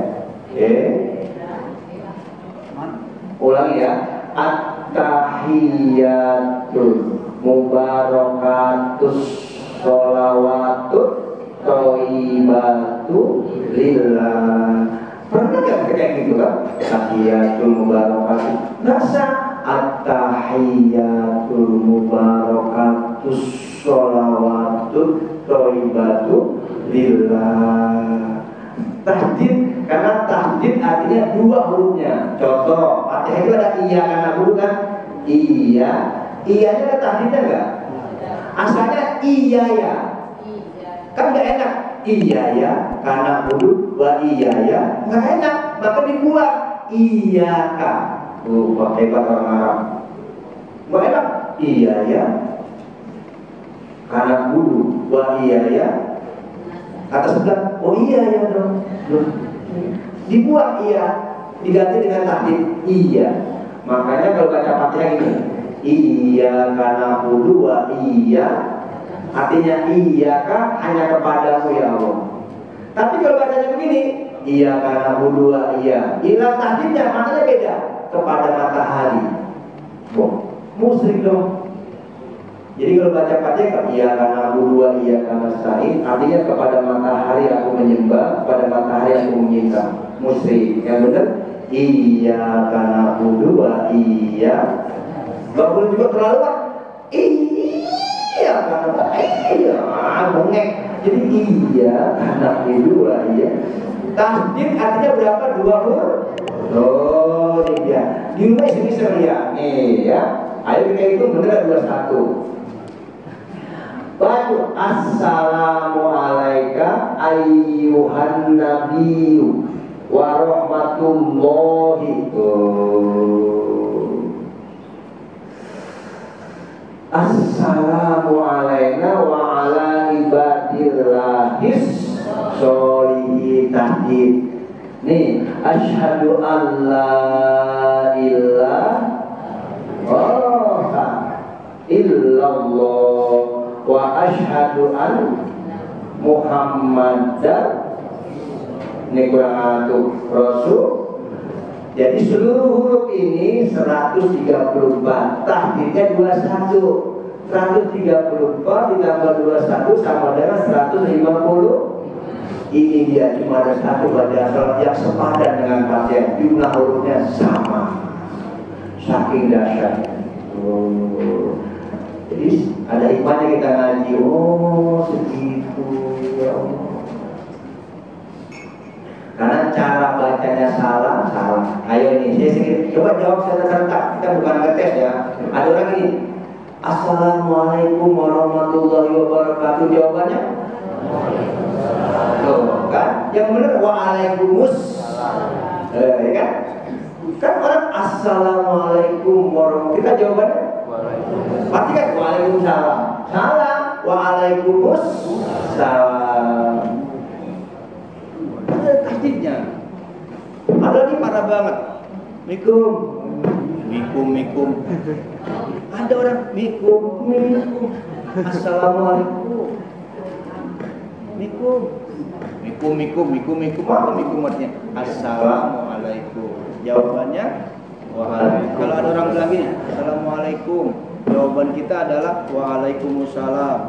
Ulangi ya, at-tahiyatul mubarakatus sholawatut thayyibatu lillah. Pernah nggak kayak gitu kan? Tahiyatul mubarakatus. Nggak sah. At-tahiyatul mubarakatus sholawatut thayyibatu lillah. Tahdid, karena tahdid artinya 2 hurufnya. Contoh, Fatihah itu ada iya karena huruf kan? Iya. Iyanya ada tahdidnya nggak? Asalnya iya ya. Kan nggak enak. Iya ya karena huruf wa iya ya, nggak enak, maka dibuang iya kak. Kok hebat orang Arab. Nggak enak. Iya ya karena huruf wa iya ya. Kata sebelah, oh iya ya dong. Dibuang iya, diganti dengan tahdid iya. Makanya kalau baca Fatihah ini, iya karena huruf wa iya, artinya iya kah hanya kepadamu ya Allah. Tapi kalau bacanya begini, iya karena hudua iya, hilang tahdidnya, maknanya beda. Kepada matahari. Boh, musyrik dong. Jadi kalau baca Fatihah, iya karena hudua iya karena sa'in, artinya kepada matahari aku menyembah, kepada matahari aku meminta. Musyrik. Yang benar, iya karena hudua iya. Gak boleh juga terlalu kan? Iya karena iya bengek. Jadi iya karena dua iya. Tahdid artinya berapa? 2 huruf. Oh ini dia. Di rumah istri ya. Nih ya. Ayo kita hitung bener 21. Baru assalamualaikum ayyuhan nabiyyu wa rahmatullahi. Assalamualaikum wa ala ibadillahis sholihin. Tahdid. Nih, asyhadu an la ilaha illallah wa asyhadu an Muhammadar. Ini kurang atuh Rasul. Jadi seluruh huruf ini 134, tahdidnya 21. 134 ditambah 21 sama dengan 150. Ini dia, cuma ada satu baca salat yang sepadan dengan Fatihah, jumlah hurufnya sama. Saking dahsyatnya. Jadi ada hikmahnya kita ngaji. Oh segitu ya Allah. Karena cara bacanya salah. Ayo nih, saya sedikit coba jawab serentak. Kita bukan ngetes ya. Ada orang ini, assalamualaikum warahmatullahi wabarakatuh. Jawabannya? Tuh kan? Yang benar waalaikumsalam. Ya kan? Kan orang assalamualaikum warahmatullahi. Kita jawabannya? Pasti kan waalaikumsalam. Salah. Waalaikumsalam. Tahdidnya. Ada nih parah banget. Mikum. Ada orang mikum. Assalamualaikum. Mikum. Apa mikum artinya? Assalamualaikum. Jawabannya waalaikumsalam. Kalau ada orang bilang gini, assalamualaikum, jawaban kita adalah waalaikumsalam.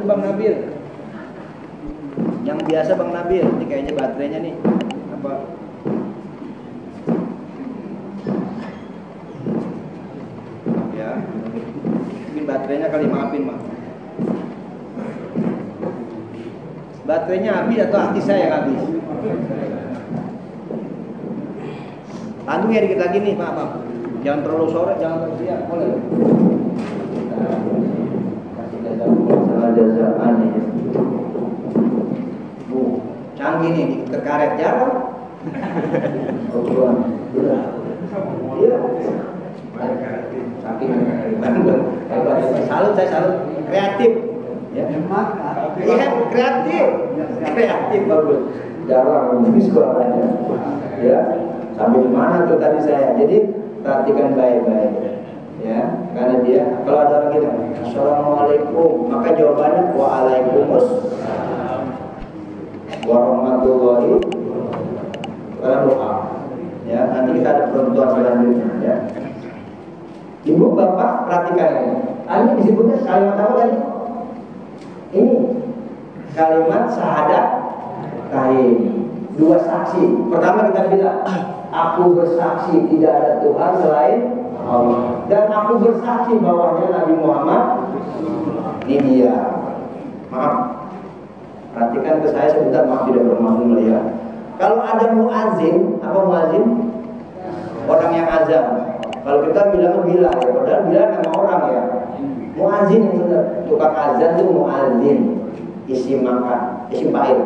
Bang Nabil. Yang biasa Bang Nabil, ini kayaknya baterainya nih apa? Ya, mungkin baterainya kali, maafin Bang. Baterainya habis atau hati saya yang habis? Tanggung ya dikit lagi nih, maaf. Jangan terlalu sore, jangan terlalu siang, boleh? Masalah jazaan nih. Canggih nih, dikit karet jarang. Iya. Saking salut, saya salut. Kreatif. Ya. Iya, kreatif bagus. Jarang nulis suaranya. Ya. Sambil mana tuh tadi saya. Jadi perhatikan baik-baik. Ya, karena dia kalau ada orang kita, assalamualaikum, maka jawabannya waalaikumsalam warahmatullahi wabarakatuh. Ya, nanti kita ada pertemuan selanjutnya. Ya. Ibu bapak perhatikan ini. Ini disebutnya kalimat apa tadi? Ini kalimat syahadat kain. Dua saksi. Pertama kita bilang, aku bersaksi tidak ada Tuhan selain Allah. Dan aku bersaksi bahwanya Nabi Muhammad. Ini dia. Maaf. Perhatikan ke saya sebentar, maaf tidak bermaksud melihat. Kalau ada muazin, apa muazin? Orang yang azan. Kalau kita bilang bila ya, padahal bila nama orang ya. Muazin yang benar. Tukang azan itu muazin. Isim makan, isim fa'il.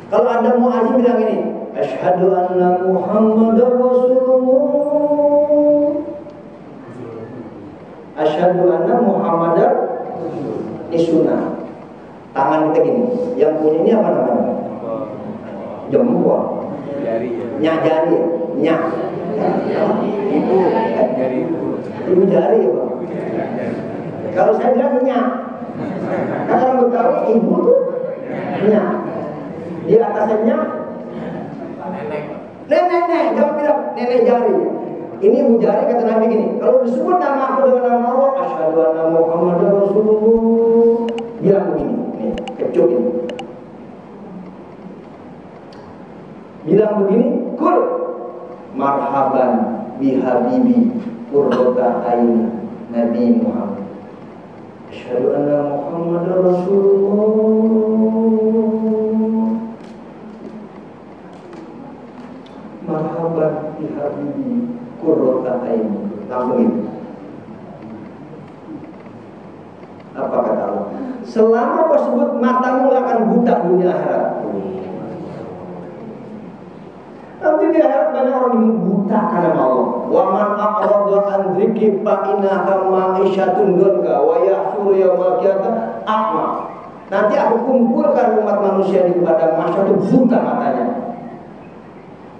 Kalau ada muazin bilang ini, asyhadu anna Muhammadar Rasulullah. Asyhadu anna Muhammadar, ini sunnah. Tangan kita gini. Yang punya ini apa namanya? Jempol. Jari. Nyak jari ya? Nyak. Ibu. Jari ibu. Ibu jari ya Bang? Kalau saya bilang nyak. Kan orang Betawi ibu tuh nyak. Di atasnya nyak. Nenek, jangan bilang nenek jari. Ini ibu jari kata Nabi gini. Kalau disebut nama aku dengan nama Allah, asyhadu anna Muhammadar Rasulullah. Bilang begini, nih, kecup ini. Bilang begini, kul marhaban bihabibi qurrata aini Nabi Muhammad. Asyhadu anna Muhammadar Rasulullah. Marhaban bihabibi qurrata aini. Langsung itu. Apa kata Allah? Selama kau sebut matamu gak akan buta dunia akhirat. Nanti di akhirat banyak orang yang buta karena Allah. Wa man a'rada an dzikri fa innaha ma'isyatun dunka wa yahsyuru yaumil qiyamah a'ma. Nanti aku kumpulkan umat manusia di padang mahsyar itu buta matanya.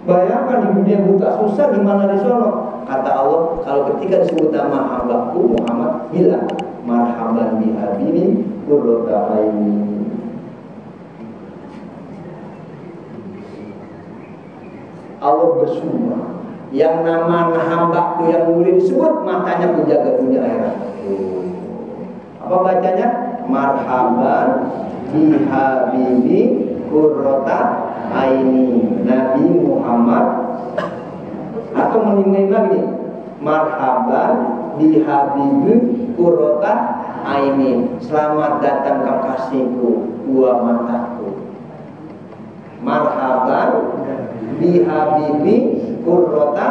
Bayangkan di dunia buta susah, gimana di sono? Kata Allah, kalau ketika disebut nama hambaku Muhammad, bilang marhaban bihabibi qurrata aini. Allah bersumpah, yang nama hambaku yang mulia disebut, matanya ku jaga dunia akhirat. Apa bacanya? Marhaban bihabibi qurrata aini Nabi Muhammad. Atau menimba lagi, marhaban bihabibi qurrata aini, selamat datang kekasihku dua mataku. Marhaban bihabibi qurrata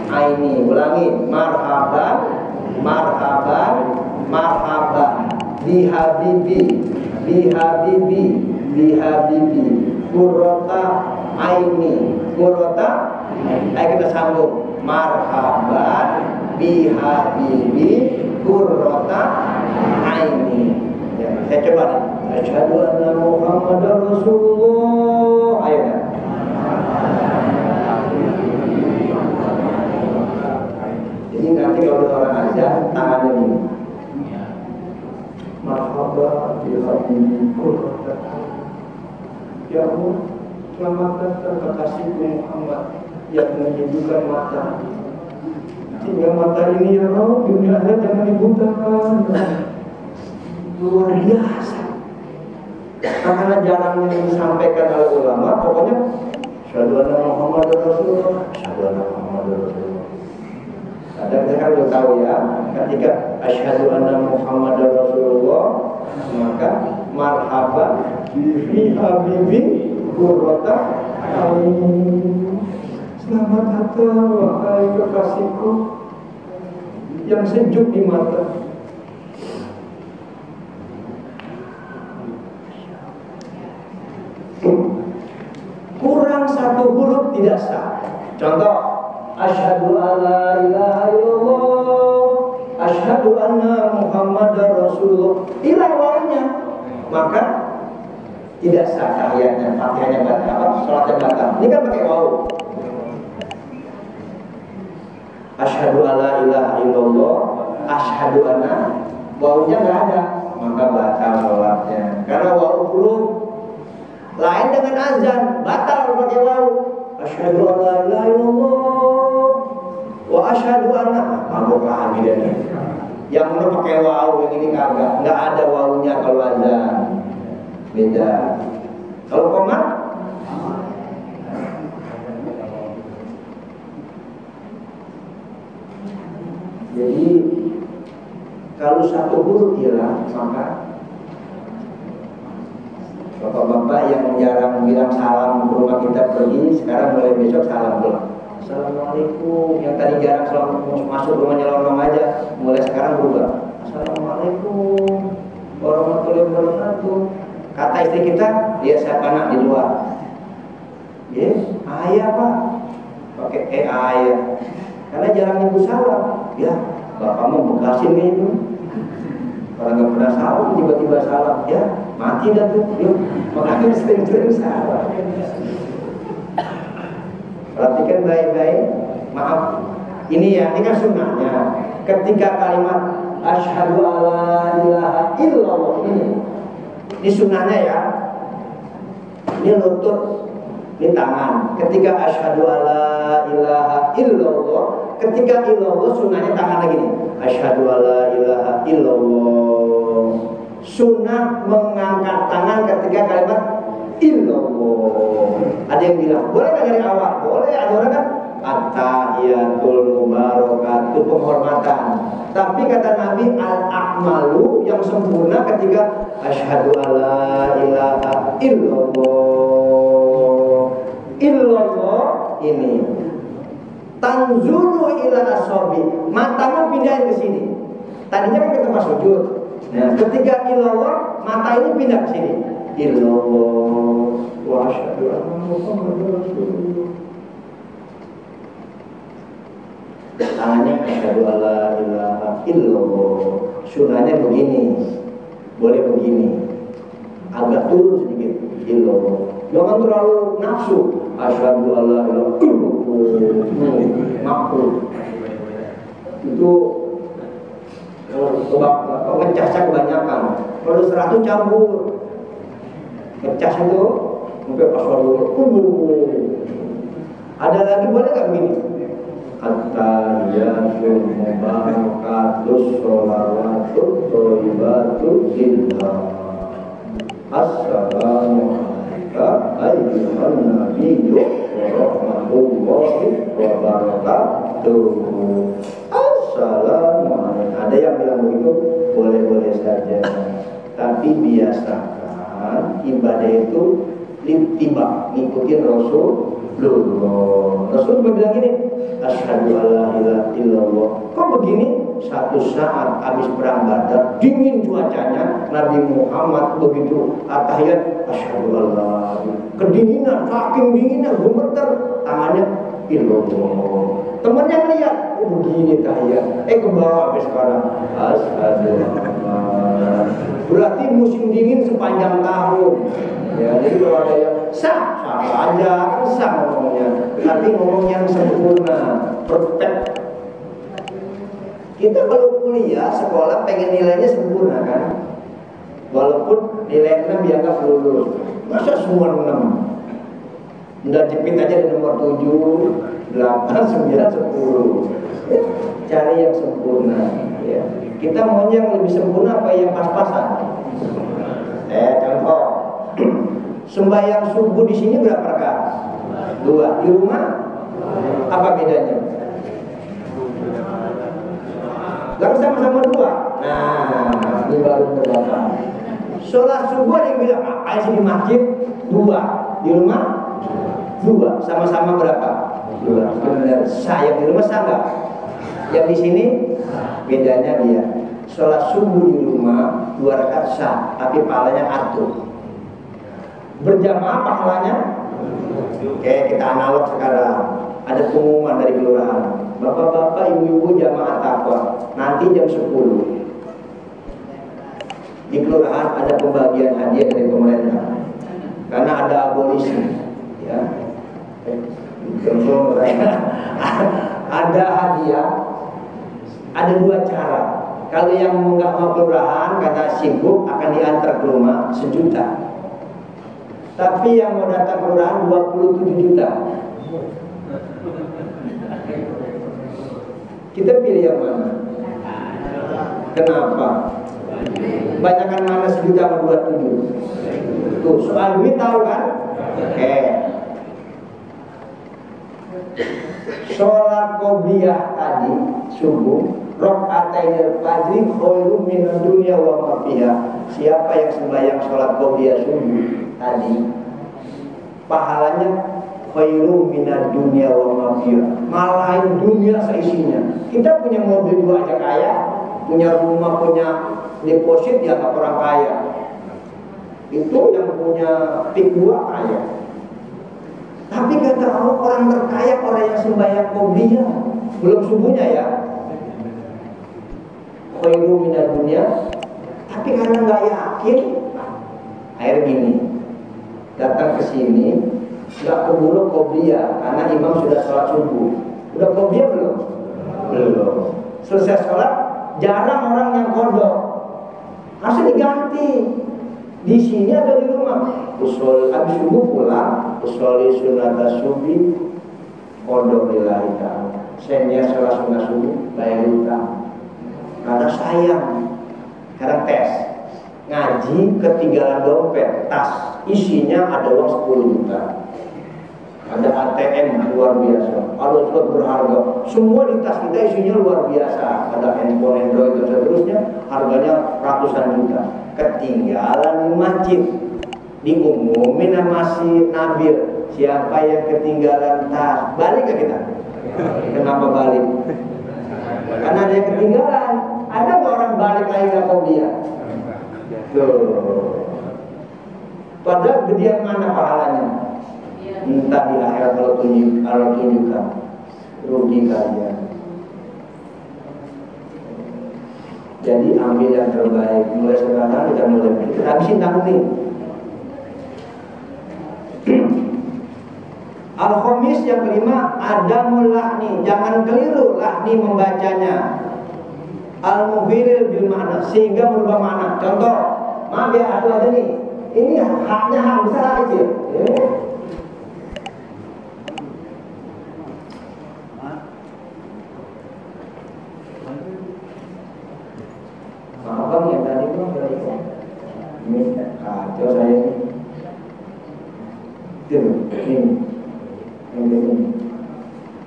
aini. Ulangi, marhaban bihabibi qurrata aini. Ayo kita sambung, marhaban bihabibi qurrata aini. Ya, saya coba nih. Asyhadu anna Muhammadar Rasulullah. Ayo kan. Jadi nanti kalau orang azan tangannya ini. Marhaban bihabibi qurrata aini. Ya Allah, selamat datang kekasihku Muhammad yang menyejukkan mata. Sehingga mata ini ya Allah, dunia akhirat jangan dibutakan. luar biasa. Karena jarang disampaikan oleh ulama, pokoknya asyhadu anna Muhammadar Rasulullah, asyhadu anna Muhammadar Rasulullah. Ada kita kan udah tahu ya, ketika asyhadu anna Muhammadar Rasulullah, maka marhaban bi habibi qurrata a'yun. Selamat datang wahai kekasihku yang sejuk di mata. Kurang satu huruf tidak sah. Contoh, asyhadu alla ilaha illallah, asyhadu anna Muhammadar Rasulullah. Hilang wawunya, maka tidak sah tahiyatnya, fatihahnya batal, salatnya batal. Ini kan pakai wawu. Asyhadu alla ilaha illallah, asyhadu anna, wawunya nggak ada, maka batal salatnya. Karena wawu huruf. Lain dengan azan, batal pakai wawu. Asyhadu an la ilaha illallah wa asyhadu anna, mabuk lagi dia nih. Yang benar pakai wawu, yang ini kagak. Enggak ada wawunya kalau azan. Beda. Kalau qomat jadi kalau satu huruf hilang, maka bapak-bapak yang jarang bilang salam ke rumah kita pergi, sekarang mulai besok salam pulang. Assalamualaikum. Yang tadi jarang salam masuk rumahnya lorong aja, mulai sekarang berubah. Assalamualaikum warahmatullahi wabarakatuh. Kata istri kita, dia siapa nak di luar? Ayah pak, pakai ayah. Karena jarang ibu salam. Ya, bapak mau bekasin itu. Kalau nggak pernah salam, tiba-tiba salam, ya mati dah tuh. Yuk, makanya sering-sering salam. Perhatikan baik-baik. Maaf, ini ya, ini kan sunnahnya. Ketika kalimat asyhadu alla ilaha illallah ini sunnahnya ya. Ini lutut, ini tangan. Ketika asyhadu alla ilaha illallah, ketika illallah sunnahnya tangan lagi nih. Asyhadu alla ilaha illallah. Sunnah mengangkat tangan ketika kalimat illallah. Ada yang bilang, boleh kan dari awal? Boleh, ada orang kan at-tahiyatul mubarakatuh, penghormatan. Tapi kata Nabi, al-akmalu, yang sempurna ketika asyhadu alla ilaha illallah. Illallah ini tanzulu ila asabi, matamu pindahin ke sini. Tadinya kan ke tempat sujud. Nah, ketika illallah, mata ini pindah ke sini. Illallah wa asyhadu anna Muhammadar Rasulullah. Tangannya asyhadu alla ilaha illallah. Sunnahnya begini. Boleh begini. Agak turun sedikit. Illallah. Jangan terlalu nafsu. Asyhadu alla ilaha illallah. Makruh. Itu sebab ngecasnya kebanyakan. Kalau 100 campur. Ngecas itu sampai pas dulu. Ada lagi boleh nggak begini? At-tahiyatul mubarakatus sholawatut thayyibatut lillah. Assalamu alayka ayyuhan nabiyyu wa rahmatullahi wa barakatuh. Assalamualaikum. Ada yang bilang begitu, boleh-boleh saja. Tapi biasakan ibadah itu tiba ngikutin Rasulullah. Rasul bilang gini, asyhadu alla ilaha illallah. Kok begini? Satu saat habis perang Badar, dingin cuacanya, Nabi Muhammad begitu at-tahiyat, asyhadu alla, kedinginan, saking dinginnya gemeter, tangannya illallah. Temannya lihat, begini tahiyat, ke bawah sampai sekarang, asyhadu alla. Berarti musim dingin sepanjang tahun. Ya, jadi kalau ada yang sah aja, kan sah ngomongnya. Tapi ngomong yang sempurna, perfect. Kita kalau kuliah, sekolah pengen nilainya sempurna kan? Walaupun nilai 6 dianggap lulus. Masa semua 6? Udah jepit aja di nomor 7. 8, 9, 10. Ya, cari yang sempurna. Ya. Kita mau yang lebih sempurna apa yang pas-pasan? Contoh, sembahyang subuh di sini berapa rakaat? 2. Di rumah apa bedanya? Lalu sama-sama 2. Nah, ini baru berapa? Sholat subuh ada yang bilang, apa sih di masjid? 2. Di rumah 2. Sama-sama berapa? 2. Benar. Saya di rumah sama. Yang di sini bedanya dia. Sholat subuh di rumah 2 rakaat sah, tapi pahalanya atur. Berjamaah pahalanya? Oke, kita analog sekarang. Ada pengumuman dari kelurahan. Bapak-bapak, ibu-ibu jamaah takwa nanti jam 10 di kelurahan ada pembagian hadiah dari pemerintah karena ada abolisi, ya. Ada hadiah, ada 2 cara. Kalau yang nggak mau kelurahan kata sibuk akan diantar ke rumah 1 juta. Tapi yang mau datang kelurahan 27 juta. Kita pilih yang mana? Kenapa? Banyakan mana 1 juta sama 27? Tuh, soal duit tahu kan? Oke. Sholat qobliyah tadi subuh, raka'atainil fajri khairum minad dunya wa ma fiha. Siapa yang sembahyang sholat qobliyah subuh tadi, pahalanya khairum minad dunya wa ma fiha. Malahin dunia seisinya. Kita punya mobil 2 aja kaya, punya rumah, punya deposit ya nggak orang kaya. Itu yang punya pik 2 kaya. Tapi kata Allah, orang terkaya orang yang sembahyang qobliyah belum subuhnya ya. Khairum minad dunya. Tapi karena nggak yakin, akhirnya gini, datang ke sini nggak keburu qobliyah karena imam sudah sholat subuh. Udah qobliyah belum? Belum. Selesai sholat, jarang orang yang kodok. Harus diganti. Di sini atau di rumah? Usul habis subuh pulang, usuli sunat subuh, kodok lillahi ta'ala. Saya sholat sunat subuh, bayar utang. Karena sayang. Sekarang tes. Ngaji ketinggalan dompet, tas isinya ada uang 10 juta. Ada ATM luar biasa, ada surat berharga. Semua di tas kita isinya luar biasa. Ada handphone Android dan seterusnya, harganya ratusan juta. Ketinggalan di masjid, diumumin sama si Nabil, siapa yang ketinggalan tas, balik ke kita. Kenapa balik? Karena ada yang ketinggalan. Ada nggak orang balik lagi ke qobliyah? Tuh. Padahal gedean mana pahalanya? Entah di akhirat kalau tunjukkan, rugi kalian. Jadi ambil yang terbaik. Mulai sekarang kita mulai. Kita habisin tahun ini. Al-Khamis yang kelima, adamul lahni. Jangan keliru lahni membacanya. Al-muhiril bil makna, sehingga merubah makna. Contoh, maaf ya, ada nih. Ini haknya hak besar hak kecil. Maaf yang tadi itu ini kacau saya ini. Ini.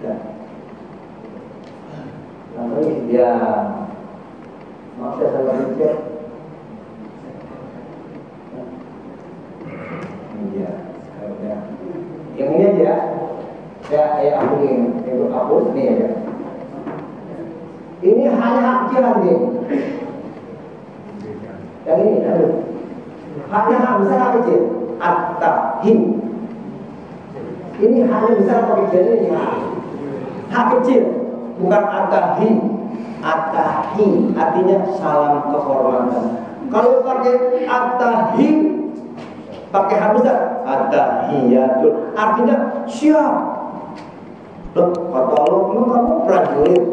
Ya. Lalu dia maaf saya salah cek. Iya, yang ini aja. Saya hapus ini, hapus ini aja. Ini hanya hak kecil lagi. Yang ini, aduh. Haknya hak besar hak kecil. At-tahim. Ini hanya besar atau kecil ini hak kecil, bukan at-tahim. At-tahim artinya salam kehormatan. Kalau pakai at-tahim, pakai hak besar, at-tahiyatul, artinya siap. Loh, kata Allah, kamu prajurit.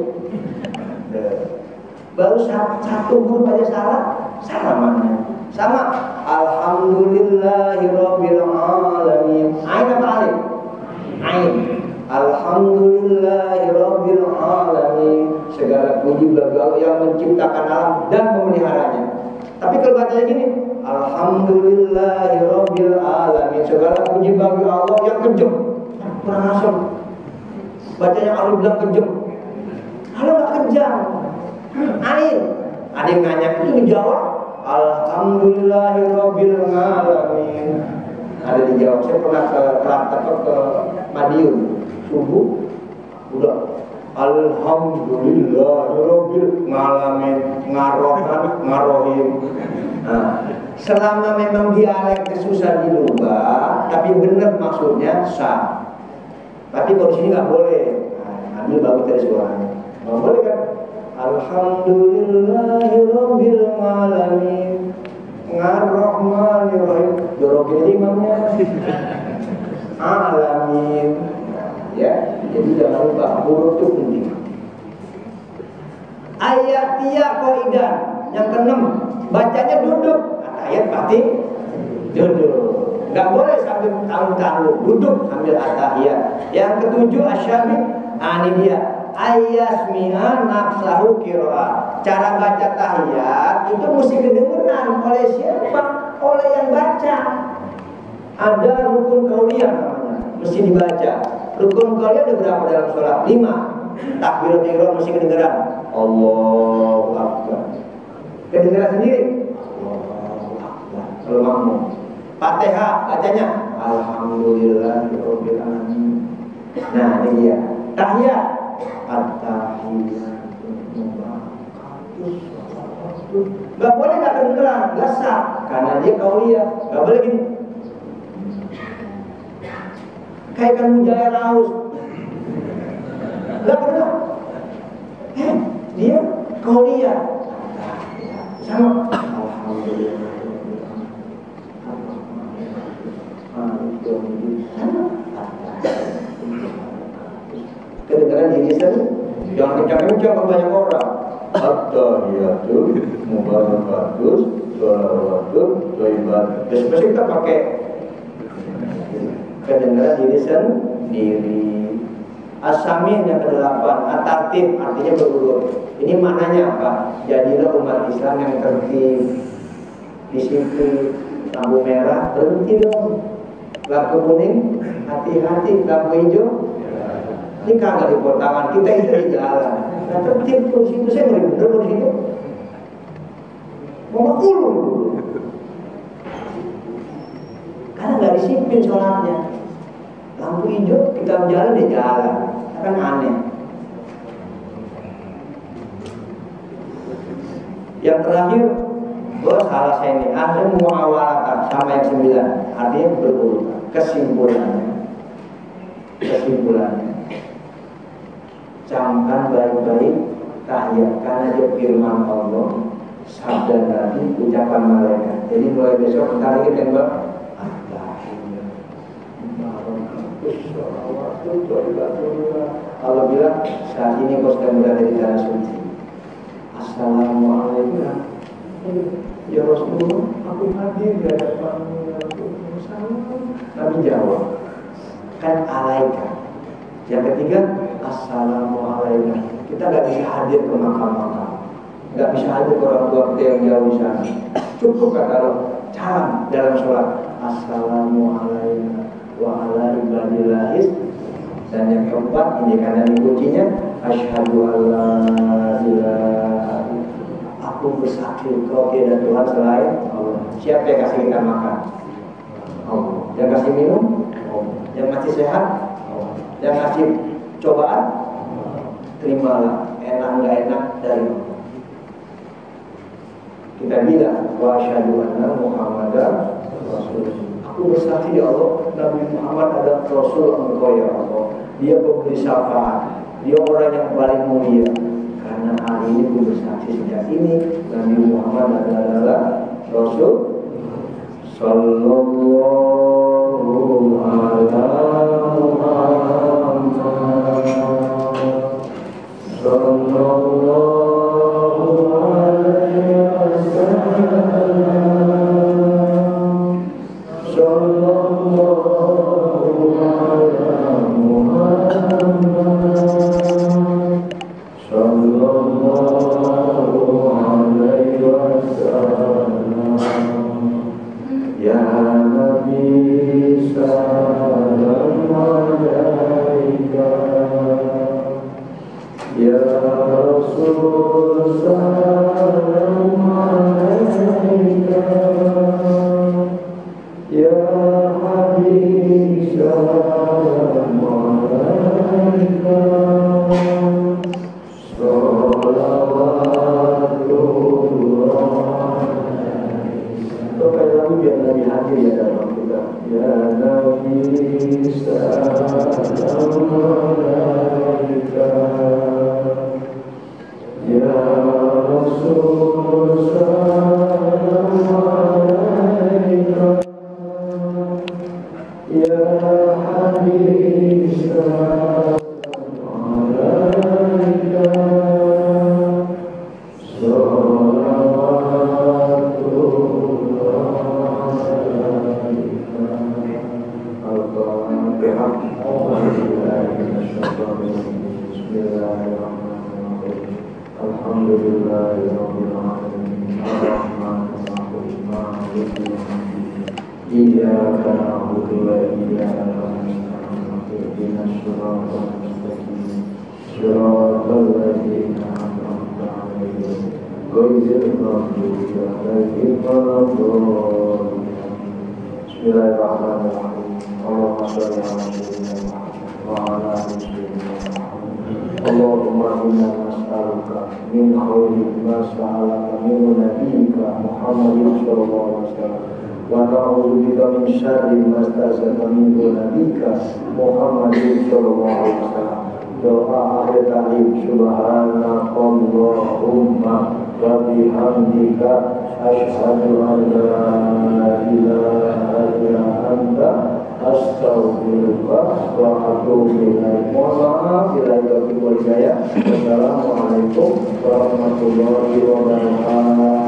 Baru satu huruf aja salah, salah mana? Sama. Alhamdulillahirabbil alamin. Ain apa alif? Ain. Alhamdulillahirabbil alamin. Segala puji bagi Allah yang menciptakan alam dan memeliharanya. Tapi kalau bacanya gini, Alhamdulillahirabbil alamin. Segala puji bagi Allah yang kejam. Kurang asam. Bacanya Allah bilang kejam. Allah nggak kejam. Air. Ada yang nanya itu dijawab Alhamdulillahirabbil alamin. Ada dijawab. Saya pernah ke Madiun subuh udah Alhamdulillahirabbil alamin ngarohim. Nah, selama memang dialek susah dirubah, tapi benar maksudnya sah. Tapi kalau sini nggak boleh. Nah, ambil bagus dari suaranya. Nggak boleh kan? Alhamdulillahirabbil alamin ngarrahmanirrahim. Jorokin imamnya. Alamin. Ya, jadi jangan lupa huruf itu penting. Ayatia qaidah yang keenam, bacanya duduk. Ayat pasti duduk. Enggak boleh sambil tanggung-tanggung, duduk sambil atahiyat. Yang ketujuh asyabi, ini dia. Ayasmi'a nafsahu qiraah. Cara baca tahiyat itu mesti kedengeran oleh siapa? Oleh yang baca. Ada rukun qauliyah namanya, mesti dibaca. Rukun qauliyah ada berapa dalam sholat? 5. Takbiratul ihram mesti kedengeran. Allahu akbar. Kedengeran sendiri. Allahu akbar. Kalau makmum. Fatihah bacanya Alhamdulillahirabbil alamin. Nah, ini dia. Tahiyat. Gak boleh gak kedengeran, gak sah, karena dia qauliyah. Gak boleh gini. Kayak kan mujaya raus. Gak kedengeran. Dia qauliyah. Sama. Alhamdulillah. Kedengaran diri sendiri. Jangan kencang-kencang ke banyak orang. At-tahiyatul mubarakatus sholawatun thayyibat. Terus kita pakai kedengaran diri sendiri. As-samin yang ke-8, at-tartib artinya berurut. Ini maknanya apa? Jadilah umat Islam yang tertib. Disiplin. Lampu merah berhenti dong. Lampu kuning hati-hati. Lampu hijau ini kagak di tangan kita itu di jalan. Nah tertib terus itu saya ngeri bener di situ. Mau makul karena nggak disiplin sholatnya. Lampu hijau kita jalan di jalan, kan aneh. Yang terakhir, salah saya ini ada muawalatan sama yang 9, artinya berurut. Kesimpulannya. Camkan baik-baik tahiyat karena dia firman Allah, sabda Nabi, ucapan malaikat. Jadi mulai besok kita lagi tembak Allah bilang saat ini kau sedang berada di tanah suci. Assalamualaikum. Ya Rasulullah, aku hadir di hadapanmu ya Rasulullah. Nabi jawab, kan alaika. Yang ketiga, assalamualaikum. Kita nggak bisa hadir ke makam-makam, nggak bisa hadir ke orang tua kita yang jauh di sana. Cukup kata Allah, cara dalam sholat assalamualaikum wa ala ibadillahis. Dan yang keempat, ini karena ini kuncinya, asyhadu alla ilaha illallah. Aku bersaksi kau tiada Tuhan selain Allah. Siapa yang kasih kita makan? Allah. Yang kasih minum? Allah. Yang kasih sehat? Yang ngasih cobaan, terimalah, enak nggak enak dari Allah. Kita bilang wa asyhadu anna Muhammadar Rasulullah. Aku bersaksi ya Allah, Nabi Muhammad adalah Rasul Engkau ya Allah. Dia pemberi syafaat, dia orang yang paling mulia. Karena hari ini aku bersaksi sejak ini Nabi Muhammad adalah Rasul. Sallallahu ala Muhammad. Sallallahu alaihi wasallam. Sallallahu ala Muhammad. Ya Rasul salam alaika, Ya Habib salam alaika, Salawatullah. Kalau kayak lagu biar Nabi hadir ya dalam kita. Ya Nabi salam alaika, Ya Rasul salam alaika, Ya Habib salam alaika, salawatullah alaika. Al-Fatihah. Bismillahirrahmanirrahim. Alhamdulillahirabbil alamin. Ar-Rahmanir-Rahim. Maliki yaumiddin. Iyyaka na'budu wa iyyaka nasta'in. Ihdinas siratal mustaqim. Siratal ladzina an'amta 'alaihim ghairil maghdubi 'alaihim waladdallin. Bismillahirrahmanirrahim. Allahumma shalli ala sayyidina Muhammad wa ala ali sayyidina Muhammad. Allahumma inna nas'aluka min khairi ma sa'alaka min nabiyyika Muhammadin sallallahu alaihi wasallam, wa na'udzubika min syarri ma sta'adzaka min nabiyyika Muhammadin sallallahu alaihi wasallam. Doa akhir tahiyat, subhanakallahumma wa bihamdika asyhadu an la ilaha illa anta astaghfiruka wa atubu ilaik. Mohon maaf bila ada kekurangan. Wassalamualaikum warahmatullahi wabarakatuh.